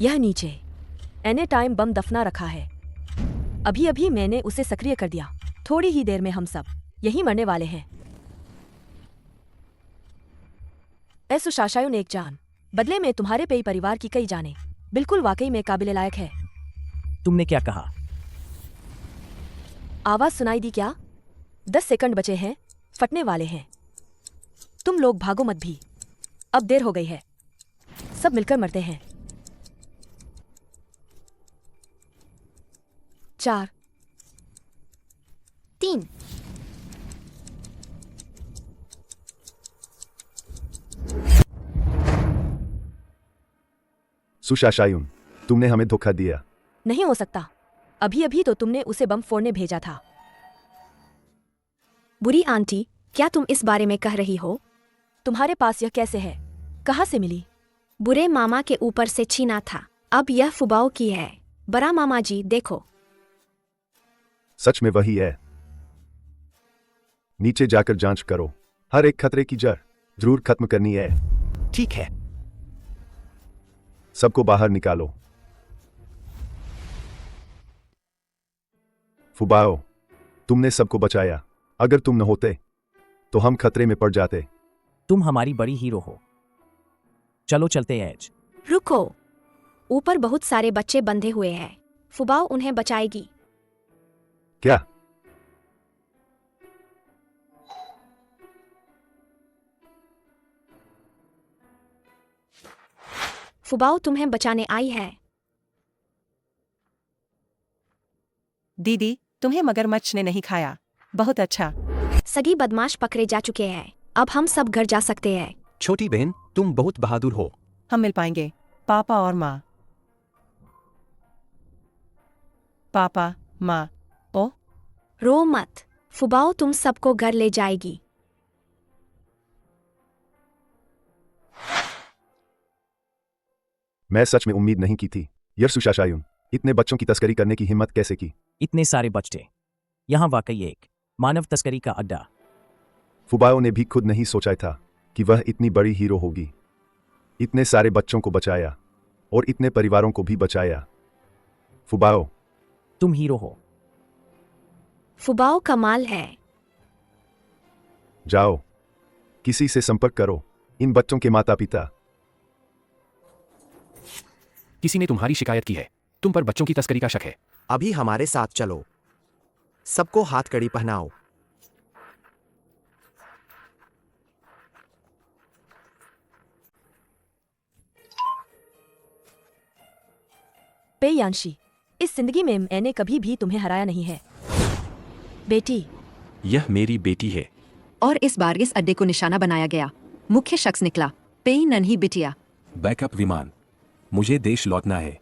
यह नीचे एने टाइम बम दफना रखा है। अभी अभी मैंने उसे सक्रिय कर दिया। थोड़ी ही देर में हम सब यहीं मरने वाले हैं। ए सुशाशायुन, एक जान बदले में तुम्हारे पेई परिवार की कई जानें। बिल्कुल वाकई में काबिल लायक है। तुमने क्या कहा? आवाज सुनाई दी क्या? 10 सेकंड बचे हैं, फटने वाले हैं। तुम लोग भागो मत भी, अब देर हो गई है। सब मिलकर मरते हैं। 4 3 सुशाशायुन, तुमने हमें धोखा दिया। नहीं हो सकता। अभी अभी तो तुमने उसे बम फोड़ने भेजा था। बुरी आंटी, क्या तुम इस बारे में कह रही हो? तुम्हारे पास यह कैसे है? कहाँ से मिली? बुरे मामा के ऊपर से छीना था। अब यह फुबाओ की है। बड़ा मामा जी देखो। सच में वही है। नीचे जाकर जांच करो। हर एक खतरे की जड़ जरूर खत्म करनी है। ठीक है, सबको बाहर निकालो। फुबाओ, तुमने सबको बचाया। अगर तुम न होते तो हम खतरे में पड़ जाते। तुम हमारी बड़ी हीरो हो। चलो चलते हैं। रुको, ऊपर बहुत सारे बच्चे बंधे हुए हैं। फुबाओ उन्हें बचाएगी। क्या? फुबाओ तुम्हें बचाने आई है। दीदी, तुम्हें मगरमच्छ ने नहीं खाया। बहुत अच्छा। सगी बदमाश पकड़े जा चुके हैं। अब हम सब घर जा सकते हैं। छोटी बहन, तुम बहुत बहादुर हो। हम मिल पाएंगे, पापा और माँ। पापा, माँ। ओ, रो मत, फुबाओ तुम सबको घर ले जाएगी। मैं सच में उम्मीद नहीं की थी। यह सुशाशायुन, इतने बच्चों की तस्करी करने की हिम्मत कैसे की? इतने सारे बच्चे, यहाँ वाकई एक मानव तस्करी का अड्डा। फुबाओ ने भी खुद नहीं सोचा था कि वह इतनी बड़ी हीरो होगी। इतने सारे बच्चों को बचाया और इतने परिवारों को भी बचाया। फुबाओ, तुम हीरो हो। फुबाओ कमाल है। जाओ, किसी से संपर्क करो, इन बच्चों के माता पिता। किसी ने तुम्हारी शिकायत की है, तुम पर बच्चों की तस्करी का शक है। अभी हमारे साथ चलो, सबको हाथ कड़ी पहनाओ। पे यांशी, इस जिंदगी में मैंने कभी भी तुम्हें हराया नहीं है। बेटी, यह मेरी बेटी है। और इस बार इस अड्डे को निशाना बनाया गया। मुख्य शख्स निकला, पेई नन्ही बिटिया। बैकअप विमान, मुझे देश लौटना है।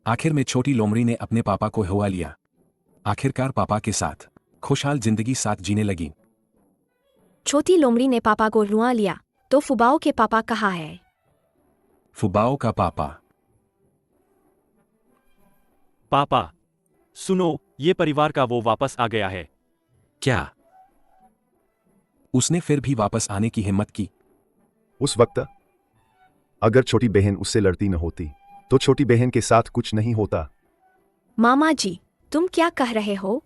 आखिर में छोटी लोमड़ी ने अपने पापा को हुआ लिया। आखिरकार पापा के साथ खुशहाल जिंदगी साथ जीने लगी। छोटी लोमड़ी ने पापा को रुआ लिया, तो फुबाओ के पापा कहाँ है? फुबाओ का पापा। पापा, सुनो, ये परिवार का वो वापस आ गया है। क्या? उसने फिर भी वापस आने की हिम्मत की? उस वक्त अगर छोटी बहन उससे लड़ती न होती तो छोटी बहन के साथ कुछ नहीं होता। मामा जी, तुम क्या कह रहे हो?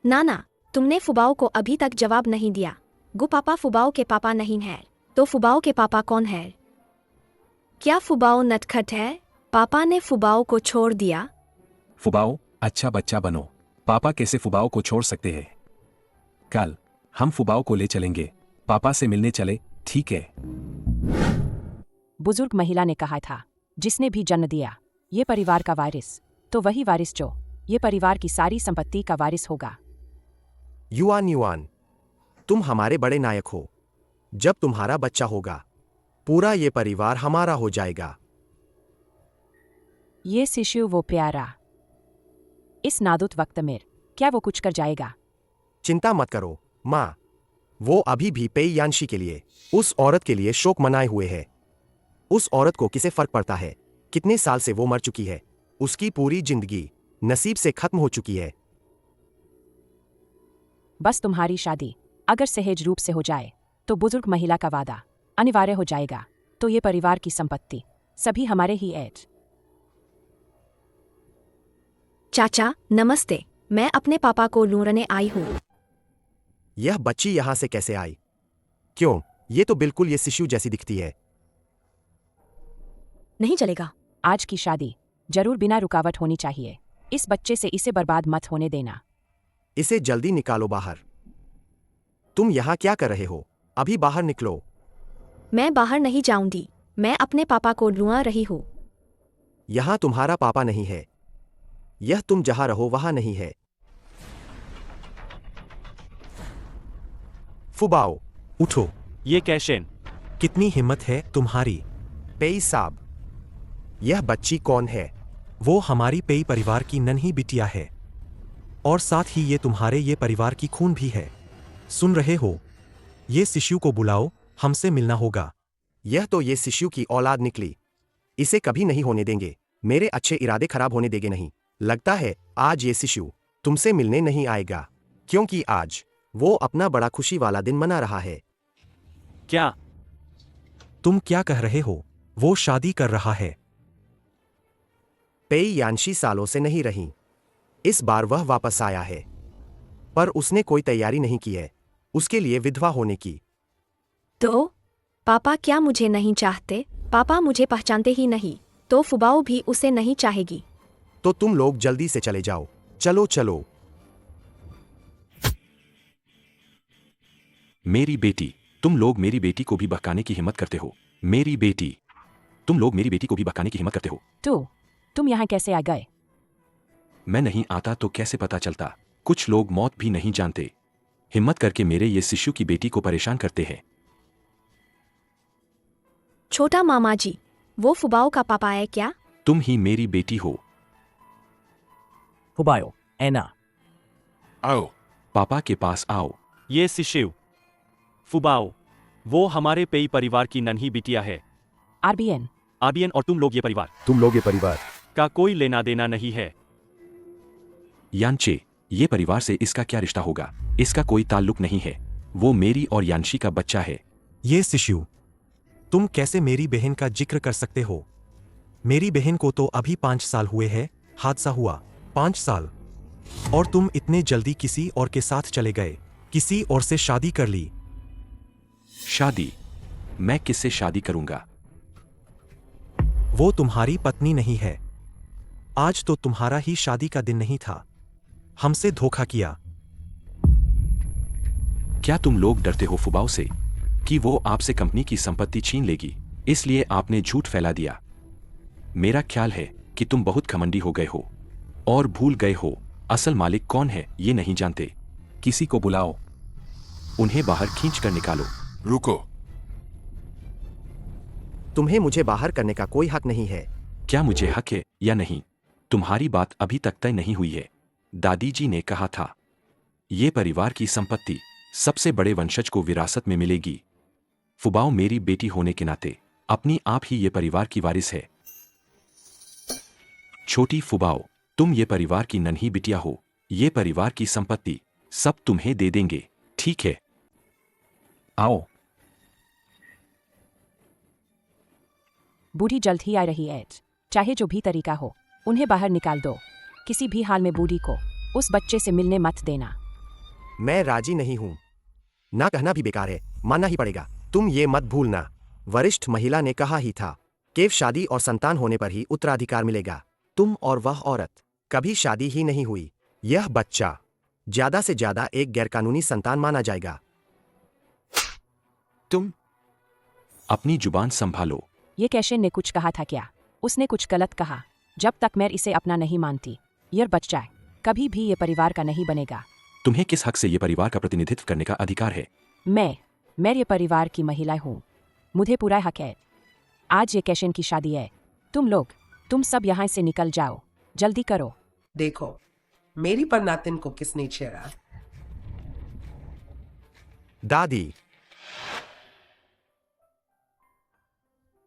नाना, तुमने फुबाओ को अभी तक जवाब नहीं दिया। गु पापा फुबाओ के पापा नहीं है, तो फुबाओ के पापा कौन है? क्या फुबाओ नटखट है? पापा ने फुबाओ को छोड़ दिया। फुबाओ, अच्छा बच्चा बनो। पापा कैसे फुबाओ को छोड़ सकते हैं? कल हम फुबाओ को ले चलेंगे। पापा से मिलने चले, ठीक है? बुजुर्ग महिला ने कहा था, जिसने भी जन्म दिया ये परिवार का वारिस, तो वही वारिस जो ये परिवार की सारी संपत्ति का वारिस होगा। युआन युआन, तुम हमारे बड़े नायक हो। जब तुम्हारा बच्चा होगा, पूरा ये परिवार हमारा हो जाएगा। ये शिशु वो प्यारा, इस नाजुक वक्त में क्या वो कुछ कर जाएगा? चिंता मत करो माँ, वो अभी भी पेई यांशी के लिए, उस औरत के लिए शोक मनाए हुए है। उस औरत को किसे फर्क पड़ता है कितने साल से वो मर चुकी है? उसकी पूरी जिंदगी नसीब से खत्म हो चुकी है। बस तुम्हारी शादी अगर सहज रूप से हो जाए तो बुजुर्ग महिला का वादा अनिवार्य हो जाएगा, तो ये परिवार की संपत्ति सभी हमारे ही एज। चाचा नमस्ते, मैं अपने पापा को लूटने आई हूँ। यह बच्ची यहां से कैसे आई? क्यों, ये तो बिल्कुल ये शिशु जैसी दिखती है। नहीं चलेगा। आज की शादी जरूर बिना रुकावट होनी चाहिए। इस बच्चे से इसे बर्बाद मत होने देना। इसे जल्दी निकालो बाहर। तुम यहां क्या कर रहे हो? अभी बाहर निकलो। मैं बाहर नहीं जाऊंगी, मैं अपने पापा को लुआ रही हूँ। यहां तुम्हारा पापा नहीं है। यह तुम जहां रहो वहां नहीं है। फुबाओ, उठो। ये कैशेन, कितनी हिम्मत है तुम्हारी? पेई साहब, यह बच्ची कौन है? वो हमारी पेई परिवार की नन्ही बिटिया है, और साथ ही ये तुम्हारे ये परिवार की खून भी है। सुन रहे हो? ये शिशु को बुलाओ, हमसे मिलना होगा। यह तो ये शिशु की औलाद निकली। इसे कभी नहीं होने देंगे। मेरे अच्छे इरादे खराब होने देंगे नहीं। लगता है आज ये शिशु तुमसे मिलने नहीं आएगा, क्योंकि आज वो अपना बड़ा खुशी वाला दिन मना रहा है। क्या? तुम क्या कह रहे हो? वो शादी कर रहा है। पेई यांशी सालों से नहीं रही। इस बार वह वापस आया है, पर उसने कोई तैयारी नहीं की है उसके लिए विधवा होने की। तो पापा क्या मुझे नहीं चाहते? पापा मुझे पहचानते ही नहीं, तो फुबाओ भी उसे नहीं चाहेगी। तो तुम लोग जल्दी से चले जाओ। चलो चलो। मेरी बेटी, तुम लोग मेरी बेटी को भी बहकाने की हिम्मत करते हो। मेरी बेटी, तुम लोग मेरी बेटी को भी बहकाने की हिम्मत करते हो। तुम यहाँ कैसे आ गए? मैं नहीं आता तो कैसे पता चलता? कुछ लोग मौत भी नहीं जानते, हिम्मत करके मेरे ये शिशु की बेटी को परेशान करते हैं। छोटा मामा जी, वो फुबाओ का पापा है क्या? तुम ही मेरी बेटी हो। फुबाओ, एना, आओ। पापा के पास आओ। ये शिशु फुबाओ, वो हमारे पेई परिवार की नन्ही बिटिया है। आरबीएन और तुम लोग ये परिवार का कोई लेना देना नहीं है। यांचे, ये परिवार से इसका क्या रिश्ता होगा? इसका कोई ताल्लुक नहीं है। वो मेरी और यांशी का बच्चा है। ये शिशु, तुम कैसे मेरी बहन का जिक्र कर सकते हो? मेरी बहन को तो अभी 5 साल हुए हैं, हादसा हुआ 5 साल, और तुम इतने जल्दी किसी और के साथ चले गए, किसी और से शादी कर ली। शादी? मैं किससे शादी करूंगा? वो तुम्हारी पत्नी नहीं है। आज तो तुम्हारा ही शादी का दिन नहीं था। हमसे धोखा किया। क्या तुम लोग डरते हो फुबाओ से कि वो आपसे कंपनी की संपत्ति छीन लेगी, इसलिए आपने झूठ फैला दिया? मेरा ख्याल है कि तुम बहुत घमंडी हो गए हो और भूल गए हो असल मालिक कौन है ये नहीं जानते। किसी को बुलाओ, उन्हें बाहर खींच कर निकालो। रुको। तुम्हें मुझे बाहर करने का कोई हक नहीं है। क्या मुझे हक है या नहीं, तुम्हारी बात अभी तक तय नहीं हुई है। दादी जी ने कहा था ये परिवार की संपत्ति सबसे बड़े वंशज को विरासत में मिलेगी। फुबाओ मेरी बेटी होने के नाते अपनी आप ही ये परिवार की वारिस है। छोटी फुबाओ, तुम ये परिवार की नन्ही बिटिया हो। ये परिवार की संपत्ति सब तुम्हें दे देंगे, ठीक है? आओ। बूढ़ी जल्द ही आ रही है, चाहे जो भी तरीका हो उन्हें बाहर निकाल दो। किसी भी हाल में बूढ़ी को उस बच्चे से मिलने मत देना। मैं राजी नहीं हूं। ना कहना भी बेकार है, मानना ही पड़ेगा। तुम ये मत भूलना, वरिष्ठ महिला ने कहा ही था, केवल शादी और संतान होने पर ही उत्तराधिकार मिलेगा। तुम और वह औरत कभी शादी ही नहीं हुई। यह बच्चा ज्यादा से ज्यादा एक गैरकानूनी संतान माना जाएगा। तुम अपनी जुबान संभालो। ये कैशे ने कुछ कहा था क्या? उसने कुछ गलत कहा। जब तक मैं इसे अपना नहीं मानती, यह बच्चा कभी भी ये परिवार का नहीं बनेगा। तुम्हें किस हक से ये परिवार का प्रतिनिधित्व करने का अधिकार है? मैं ये परिवार की महिला हूँ, मुझे पूरा हक है। आज ये कैशन की शादी है। तुम सब यहाँ से निकल जाओ, जल्दी करो। देखो, मेरी पर नातिन को किसने छेड़ा? दादी।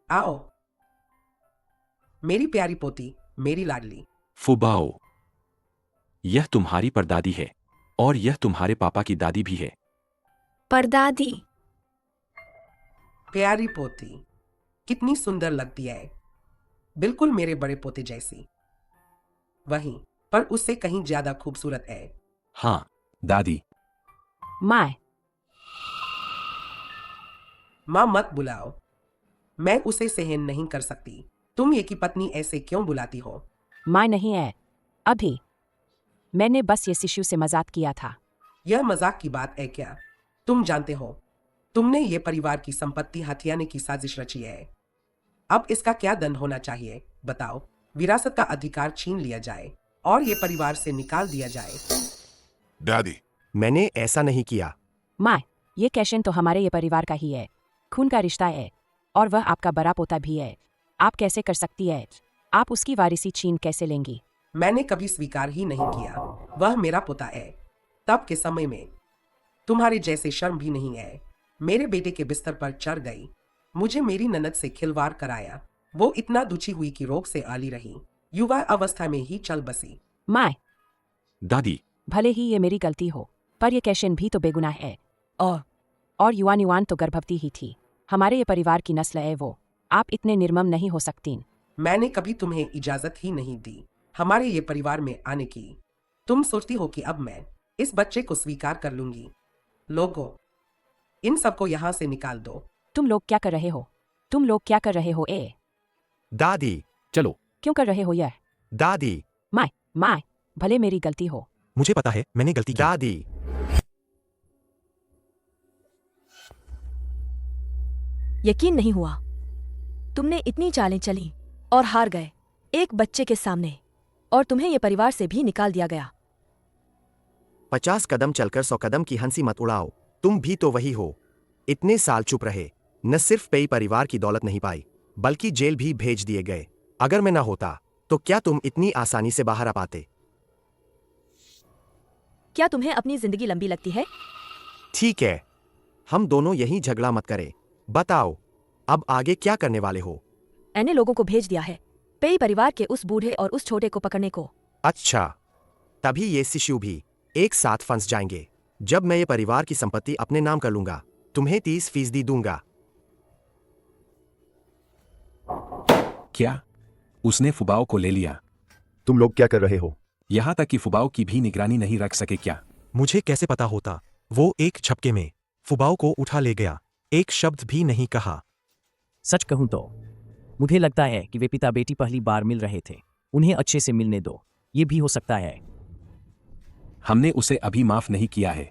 आओ, मेरी प्यारी पोती, मेरी लाडली। फुबाओ, यह तुम्हारी परदादी है और यह तुम्हारे पापा की दादी भी है। परदादी? प्यारी पोती, कितनी सुंदर लगती है, बिल्कुल मेरे बड़े पोते जैसी। वहीं पर उससे कहीं ज्यादा खूबसूरत है। हाँ दादी। माँ मत बुलाओ, मैं उसे सहन नहीं कर सकती। तुम ये की पत्नी ऐसे क्यों बुलाती हो? माँ नहीं है अभी, मैंने बस ये शिशु से मजाक किया था। यह मजाक की बात है क्या? तुम जानते हो, तुमने ये परिवार की संपत्ति हथियाने की साजिश रची है। अब इसका क्या दंड होना चाहिए बताओ? विरासत का अधिकार छीन लिया जाए और ये परिवार से निकाल दिया जाए। दादी, मैंने ऐसा नहीं किया। माँ, ये कैशन तो हमारे ये परिवार का ही है, खून का रिश्ता है, और वह आपका बड़ा पोता भी है। आप कैसे कर सकती है? आप उसकी वारिसी छीन कैसे लेंगी? मैंने कभी स्वीकार ही नहीं किया। वह मेरा पोता है। तब के समय में तुम्हारे जैसे शर्म भी नहीं है। मेरे बेटे के बिस्तर पर चढ़ गई, मुझे मेरी ननद से खिलवाड़ कराया। वो इतना दुखी हुई कि रोग से आली रही, युवा अवस्था में ही चल बसी। माँ, दादी, भले ही ये मेरी गलती हो, पर ये कैशन भी तो बेगुनाह है। और युवान तो गर्भवती ही थी। हमारे ये परिवार की नस्ल है वो। आप इतने निर्मम नहीं हो सकती। मैंने कभी तुम्हें इजाजत ही नहीं दी हमारे ये परिवार में आने की। तुम सोचती हो कि अब मैं इस बच्चे को स्वीकार कर लूंगी? लोगों, इन सबको यहाँ से निकाल दो। तुम लोग क्या कर रहे हो? तुम लोग क्या कर रहे हो? दादी, चलो। क्यों कर रहे हो यह? दादी। माँ, भले मेरी गलती हो। मुझे पता है मैंने गलती की। दादी। यकीन नहीं हुआ, तुमने इतनी चालें चली और हार गए एक बच्चे के सामने, और तुम्हें यह परिवार से भी निकाल दिया गया। 50 कदम चलकर 100 कदम की हंसी मत उड़ाओ। तुम भी तो वही हो। इतने साल चुप रहे, न सिर्फ पेई परिवार की दौलत नहीं पाई, बल्कि जेल भी भेज दिए गए। अगर मैं ना होता तो क्या तुम इतनी आसानी से बाहर आ पाते? क्या तुम्हें अपनी जिंदगी लंबी लगती है? ठीक है, हम दोनों यही झगड़ा मत करें। बताओ, अब आगे क्या करने वाले हो? मैंने लोगों को भेज दिया है, पेई परिवार के उस बूढ़े और उस छोटे को पकड़ने को। अच्छा, तभी ये शिशु भी एक साथ फंस जाएंगे। जब मैं ये परिवार की संपत्ति अपने नाम कर लूंगा, तुम्हें 30% दूंगा। क्या? उसने फुबाओ को ले लिया? तुम लोग क्या कर रहे हो? यहाँ तक कि फुबाओ की भी निगरानी नहीं रख सके क्या? मुझे कैसे पता होता? वो एक झपके में फुबाओ को उठा ले गया, एक शब्द भी नहीं कहा। सच कहूं तो मुझे लगता है कि वे पिता बेटी पहली बार मिल रहे थे। उन्हें अच्छे से मिलने दो। ये भी हो सकता है। हमने उसे अभी माफ नहीं किया है।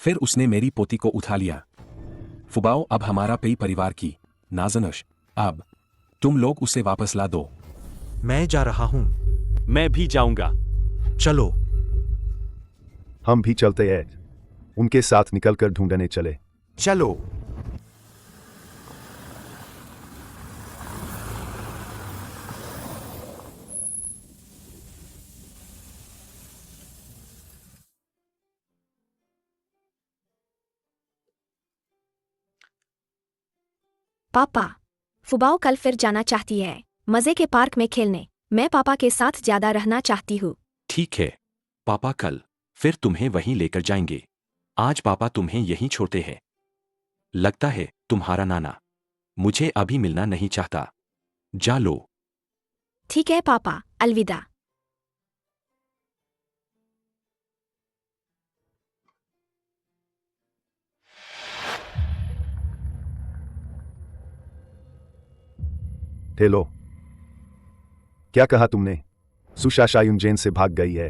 फिर उसने मेरी पोती को उठा लिया। फुबाओ अब हमारा पेई परिवार की नाजनश। अब तुम लोग उसे वापस ला दो। मैं जा रहा हूं। मैं भी जाऊंगा। चलो। हम भी चलते हैं। उनके साथ निकलकर ढूंढने चले। चलो। पापा, फुबाओ कल फिर जाना चाहती है मजे के पार्क में खेलने। मैं पापा के साथ ज्यादा रहना चाहती हूँ। ठीक है, पापा कल फिर तुम्हें वहीं लेकर जाएंगे। आज पापा तुम्हें यहीं छोड़ते हैं। लगता है तुम्हारा नाना मुझे अभी मिलना नहीं चाहता। जा लो। ठीक है पापा, अलविदा। हेलो। क्या कहा तुमने? सुशाशायुन जेन से भाग गई है।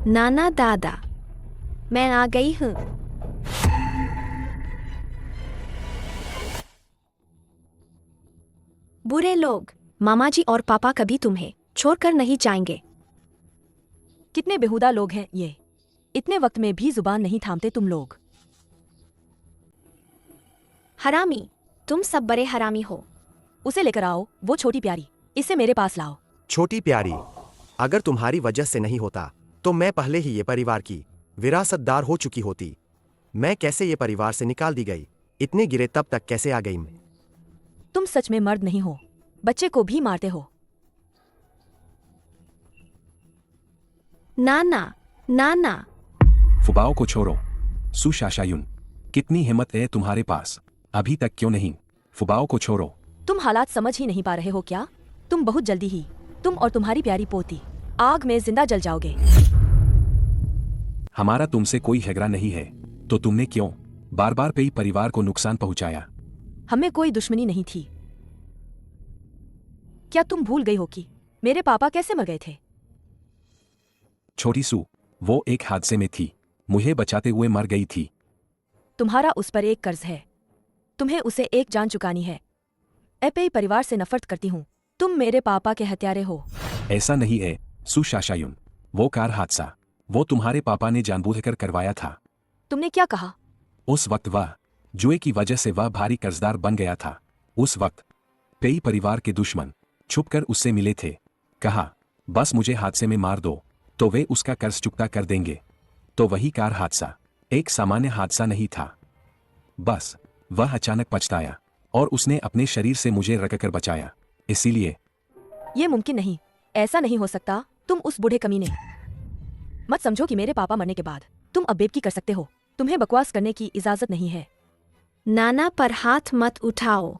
नाना दादा, मैं आ गई हूँ। बुरे लोग, मामा जी और पापा कभी तुम्हें छोड़कर नहीं जाएंगे। कितने बेहुदा लोग हैं ये। इतने वक्त में भी जुबान नहीं थामते तुम लोग। हरामी, तुम सब बड़े हरामी हो। उसे लेकर आओ, वो छोटी प्यारी। इसे मेरे पास लाओ। छोटी प्यारी, अगर तुम्हारी वजह से नहीं होता तो मैं पहले ही ये परिवार की विरासतदार हो चुकी होती। मैं कैसे ये परिवार से निकाल दी गई? इतने गिरे तब तक कैसे आ गई मैं? तुम सच में मर्द नहीं हो, बच्चे को भी मारते हो। नाना, नाना। फुबाओ को छोड़ो। सुशाशायुन, कितनी हिम्मत है तुम्हारे पास? अभी तक क्यों नहीं? फुबाओ को छोड़ो। तुम हालात समझ ही नहीं पा रहे हो क्या? तुम बहुत जल्दी ही, तुम और तुम्हारी प्यारी पोती आग में जिंदा जल जाओगे। हमारा तुमसे कोई झगड़ा नहीं है, तो तुमने क्यों बार बार पेई परिवार को नुकसान पहुंचाया? हमें कोई दुश्मनी नहीं थी। क्या तुम भूल गई हो कि मेरे पापा कैसे मर गए थे? छोटी सू, वो एक हादसे में थी, मुझे बचाते हुए मर गई थी। तुम्हारा उस पर एक कर्ज है, तुम्हें उसे एक जान चुकानी है। एपेई परिवार से नफरत करती हूँ। तुम मेरे पापा के हत्यारे हो। ऐसा नहीं है सुशाशायुन, वो कार हादसा वो तुम्हारे पापा ने जानबूझकर करवाया था। तुमने क्या कहा? उस वक्त वह जुए की वजह से वह भारी कर्जदार बन गया था। उस वक्त पेई परिवार के दुश्मन छुपकर उससे मिले थे। कहा बस मुझे हादसे में मार दो तो वे उसका कर्ज चुकता कर देंगे। तो वही कार हादसा एक सामान्य हादसा नहीं था। बस वह अचानक पछताया और उसने अपने शरीर से मुझे रखकर बचाया। इसीलिए ये मुमकिन नहीं, ऐसा नहीं हो सकता। तुम उस बूढ़े कमीने। मत समझो कि मेरे पापा मरने के बाद तुम अब बेबकी कर सकते हो। तुम्हें बकवास करने की इजाजत नहीं है। नाना पर हाथ मत उठाओ।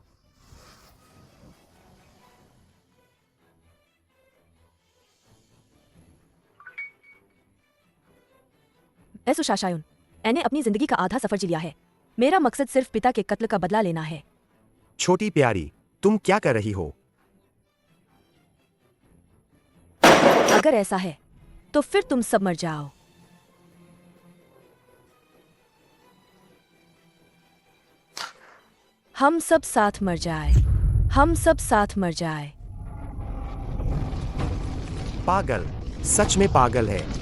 सुशाशायुन, मैंने अपनी जिंदगी का आधा सफर जी लिया है। मेरा मकसद सिर्फ पिता के कत्ल का बदला लेना है। छोटी प्यारी, तुम क्या कर रही हो? अगर ऐसा है तो फिर तुम सब मर जाओ। हम सब साथ मर जाए। हम सब साथ मर जाए। पागल, सच में पागल है।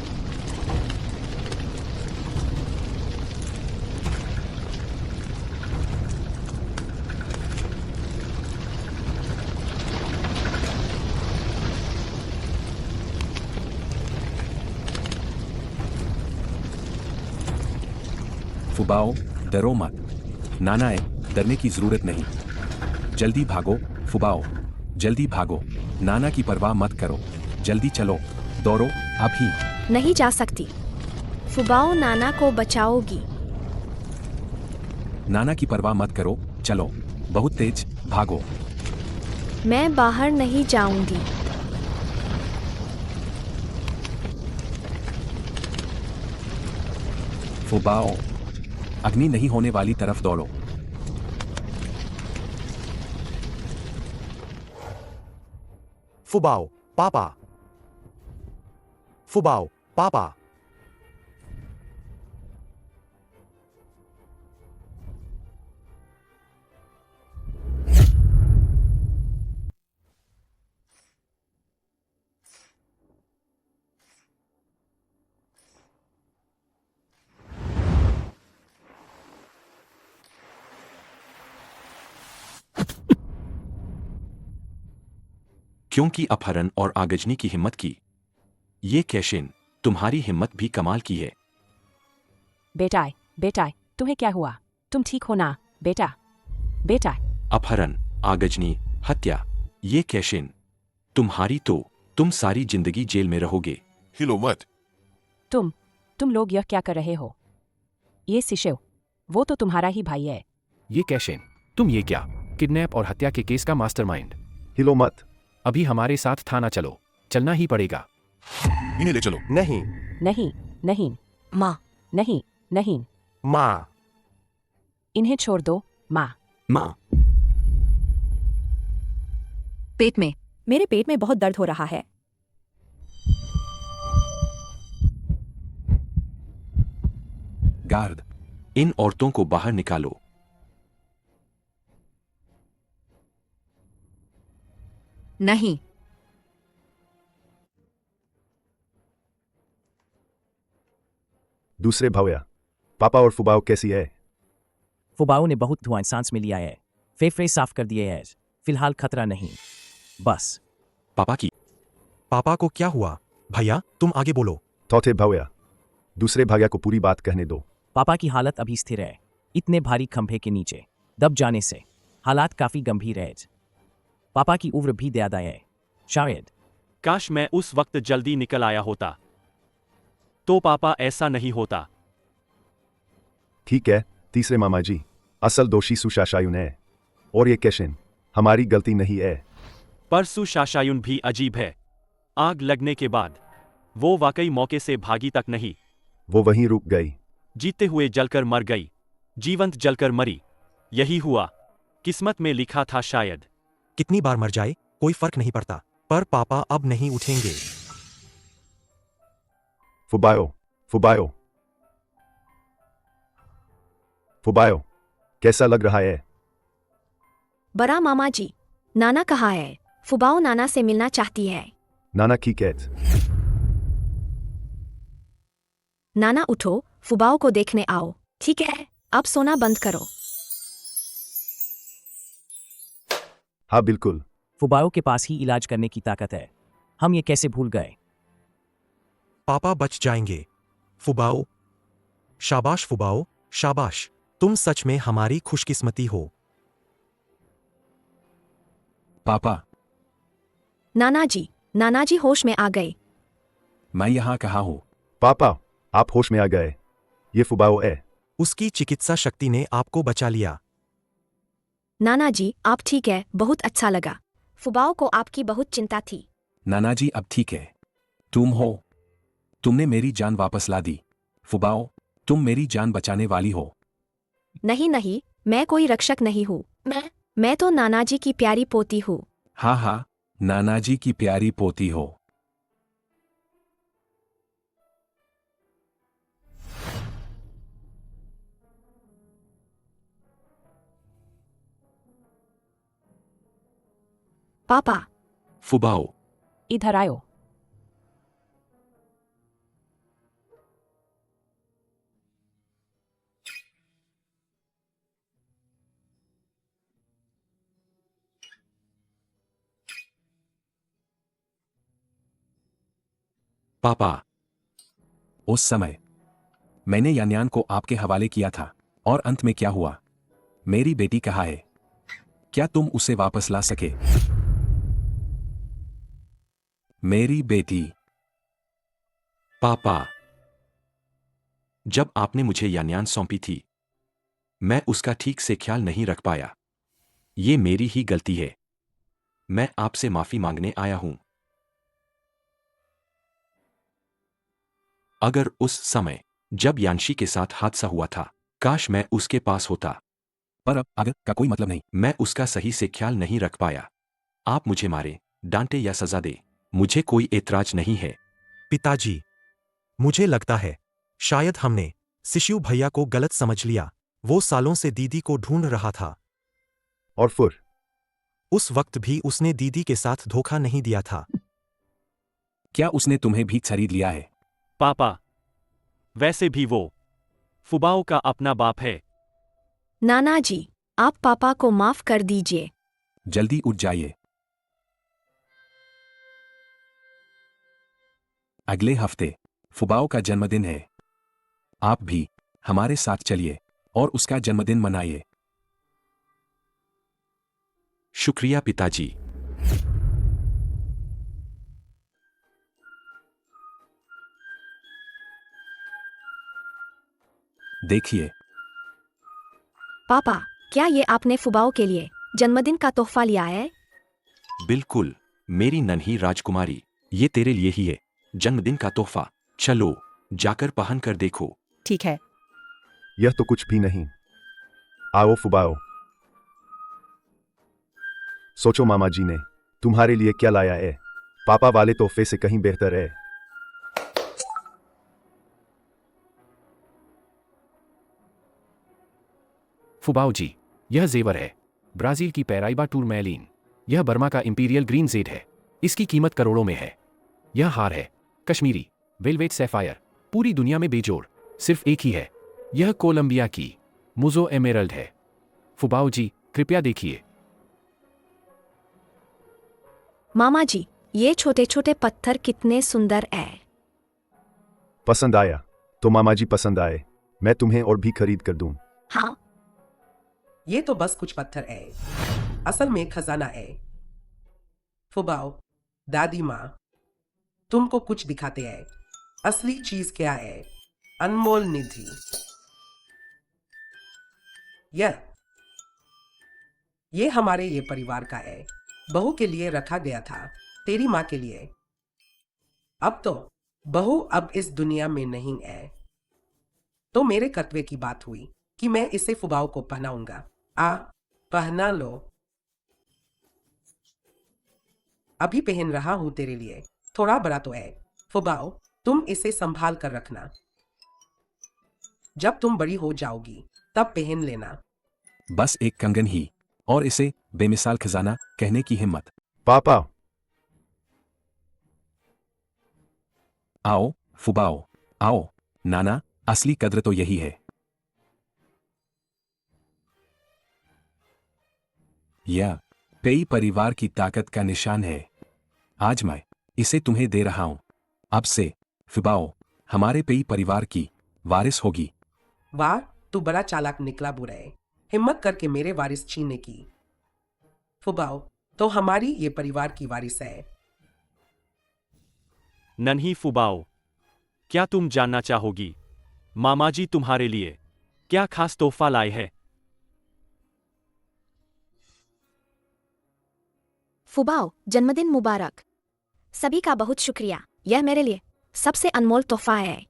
फुबाओ, डरो मत। नाना ए, डरने की जरूरत नहीं। जल्दी भागो फुबाओ, जल्दी भागो। नाना की परवाह मत करो, जल्दी चलो, दौड़ो अभी। नहीं जा सकती। फुबाओ नाना को बचाओगी। नाना की परवाह मत करो, चलो, बहुत तेज भागो। मैं बाहर नहीं जाऊंगी। फुबाओ, अग्नि नहीं होने वाली तरफ दौड़ो। फुबाओ पापा, फुबाओ पापा। क्योंकि अपहरण और आगजनी की हिम्मत की। ये कैशिन, तुम्हारी हिम्मत भी कमाल की है। बेटा, तुम्हें क्या हुआ? तुम ठीक हो ना बेटा? बेटा, अपहरण, आगजनी, हत्या, ये कैशिन, तुम्हारी तो तुम सारी जिंदगी जेल में रहोगे। हिलो मत। तुम लोग यह क्या कर रहे हो? ये शिशिव, वो तो तुम्हारा ही भाई है। ये कैशिन, तुम ये क्या? किडनैप और हत्या के केस का मास्टरमाइंड। हिलो मत। अभी हमारे साथ थाना चलो, चलना ही पड़ेगा। इन्हें ले चलो। नहीं माँ। नहीं माँ। इन्हें छोड़ दो माँ। माँ। पेट में। मेरे पेट में बहुत दर्द हो रहा है। गार्ड, इन औरतों को बाहर निकालो। नहीं। दूसरे भव्या, पापा और फुबाओ कैसी है? फुबाओ ने बहुत धुआं सांस में लिया है, फेफड़े साफ कर दिए हैं, फिलहाल खतरा नहीं। बस। पापा को क्या हुआ? भैया तुम आगे बोलो। चौथे भव्या, दूसरे भैया को पूरी बात कहने दो। पापा की हालत अभी स्थिर है, इतने भारी खंभे के नीचे दब जाने से हालात काफी गंभीर है। पापा की उम्र भी ज्यादा है, शायद। काश मैं उस वक्त जल्दी निकल आया होता, तो पापा ऐसा नहीं होता। ठीक है तीसरे मामा जी, असल दोषी सुशाशायुन है, और ये कैशिन हमारी गलती नहीं है। पर सुशाशायुन भी अजीब है। आग लगने के बाद वो वाकई मौके से भागी तक नहीं। वो वहीं रुक गई। जीते हुए जलकर मर गई, जीवंत जलकर मरी। यही हुआ, किस्मत में लिखा था शायद। कितनी बार मर जाए कोई फर्क नहीं पड़ता, पर पापा अब नहीं उठेंगे। फुबायो, कैसा लग रहा है? बड़ा मामा जी, नाना कहाँ है? फुबाओ नाना से मिलना चाहती है। नाना की कैद। नाना उठो, फुबाओ को देखने आओ। ठीक है, अब सोना बंद करो। हाँ बिल्कुल। फुबाओ के पास ही इलाज करने की ताकत है, हम ये कैसे भूल गए? पापा बच जाएंगे। फुबाओ, शाबाश फुबाओ, शाबाश। तुम सच में हमारी खुशकिस्मती हो। पापा। नाना जी होश में आ गए। मैं यहाँ कहाँ हूँ? पापा, आप होश में आ गए। ये फुबाओ है। उसकी चिकित्सा शक्ति ने आपको बचा लिया। नाना जी आप ठीक है, बहुत अच्छा लगा। फुबाओ को आपकी बहुत चिंता थी। नाना जी अब ठीक है। तुम हो, तुमने मेरी जान वापस ला दी। फुबाओ, तुम मेरी जान बचाने वाली हो। नहीं, मैं कोई रक्षक नहीं हूँ। मैं तो नाना जी की प्यारी पोती हूँ। हाँ, नाना जी की प्यारी पोती हो। पापा। फुबाओ, इधर आयो। पापा। उस समय मैंने यान्यान को आपके हवाले किया था, और अंत में क्या हुआ? मेरी बेटी कहाँ है? क्या तुम उसे वापस ला सके? मेरी बेटी। पापा, जब आपने मुझे यान्यान सौंपी थी, मैं उसका ठीक से ख्याल नहीं रख पाया। ये मेरी ही गलती है। मैं आपसे माफी मांगने आया हूं। अगर उस समय जब यान्शी के साथ हादसा हुआ था, काश मैं उसके पास होता। पर अब अगर का कोई मतलब नहीं। मैं उसका सही से ख्याल नहीं रख पाया। आप मुझे मारे, डांटे या सजा दे, मुझे कोई ऐतराज नहीं है। पिताजी, मुझे लगता है शायद हमने शिशु भैया को गलत समझ लिया। वो सालों से दीदी को ढूंढ रहा था। और फिर उस वक्त भी उसने दीदी के साथ धोखा नहीं दिया था। क्या उसने तुम्हें भी खरीद लिया है? पापा, वैसे भी वो फुबाओ का अपना बाप है। नाना जी, आप पापा को माफ कर दीजिए। जल्दी उठ जाइए। अगले हफ्ते फुबाओ का जन्मदिन है। आप भी हमारे साथ चलिए और उसका जन्मदिन मनाइए। शुक्रिया पिताजी। देखिए, पापा, क्या ये आपने फुबाओ के लिए जन्मदिन का तोहफा लिया है? बिल्कुल, मेरी नन्ही राजकुमारी, ये तेरे लिए ही है, जन्मदिन का तोहफा। चलो, जाकर पहन कर देखो। ठीक है। यह तो कुछ भी नहीं। आओ फुबाओ, सोचो मामा जी ने तुम्हारे लिए क्या लाया है। पापा वाले तोहफे से कहीं बेहतर है। फुबाओ जी, यह जेवर है। ब्राजील की पैराइबा टूरमैलिन। यह बर्मा का इंपीरियल ग्रीन जेड है। इसकी कीमत करोड़ों में है। यह हार है, कश्मीरी वेलवेट सैफायर, पूरी दुनिया में बेजोड़ सिर्फ एक ही है। यह कोलंबिया की मुजो एमेरल्ड है। फुबाओ जी, कृपया देखिए। मामा जी, ये छोटे छोटे पत्थर कितने सुंदर है। पसंद आया तो मामा जी पसंद आए, मैं तुम्हें और भी खरीद कर दूं। हाँ, ये तो बस कुछ पत्थर है, असल में खजाना है। फुबाओ, दादी माँ, तुमको कुछ दिखाते हैं। असली चीज क्या है? अनमोल निधि। ये हमारे ये परिवार का है। बहू के लिए रखा गया था, तेरी माँ के लिए। अब तो बहू अब इस दुनिया में नहीं है, तो मेरे कर्तव्य की बात हुई कि मैं इसे फुबाओ को पहनाऊंगा। आ, पहना लो। अभी पहन रहा हूं तेरे लिए, थोड़ा बड़ा तो है। फुबाओ, तुम इसे संभाल कर रखना। जब तुम बड़ी हो जाओगी तब पहन लेना। बस एक कंगन ही, और इसे बेमिसाल खजाना कहने की हिम्मत। पापा, आओ फुबाओ, आओ। नाना, असली कद्र तो यही है। यह पेई परिवार की ताकत का निशान है। आज मैं इसे तुम्हें दे रहा हूं। अब से फुबाओ हमारे पेई परिवार की वारिस होगी। वाह, तू बड़ा चालाक निकला बुरे। हिम्मत करके मेरे वारिस छीनने की। फुबाओ तो हमारी ये परिवार की वारिस है। नन्ही फुबाओ, क्या तुम जानना चाहोगी मामा जी तुम्हारे लिए क्या खास तोहफा लाए हैं? फुबाओ, जन्मदिन मुबारक। सभी का बहुत शुक्रिया। यह मेरे लिए सबसे अनमोल तोहफा है।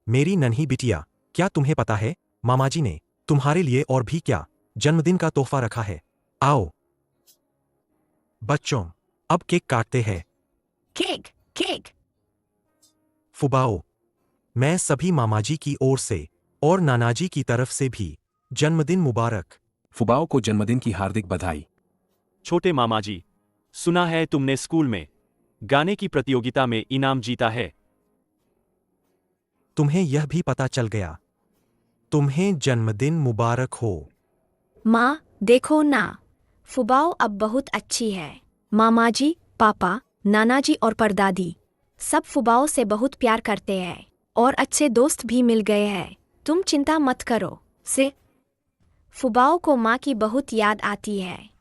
मेरी नन्ही बिटिया, क्या तुम्हें पता है मामाजी ने तुम्हारे लिए और भी क्या जन्मदिन का तोहफा रखा है? आओ बच्चों, अब केक काटते हैं। Cake, cake. फुबाओ, मैं सभी मामाजी की ओर से और नानाजी की तरफ से भी जन्मदिन मुबारक। फुबाओ को जन्मदिन की हार्दिक बधाई। छोटे मामा जी, सुना है तुमने स्कूल में गाने की प्रतियोगिता में इनाम जीता है। तुम्हें यह भी पता चल गया। तुम्हें जन्मदिन मुबारक हो। माँ, देखो ना, फुबाओ अब बहुत अच्छी है। मामाजी, पापा, नानाजी और परदादी सब फुबाओ से बहुत प्यार करते हैं और अच्छे दोस्त भी मिल गए हैं। तुम चिंता मत करो। से फुबाओ को माँ की बहुत याद आती है।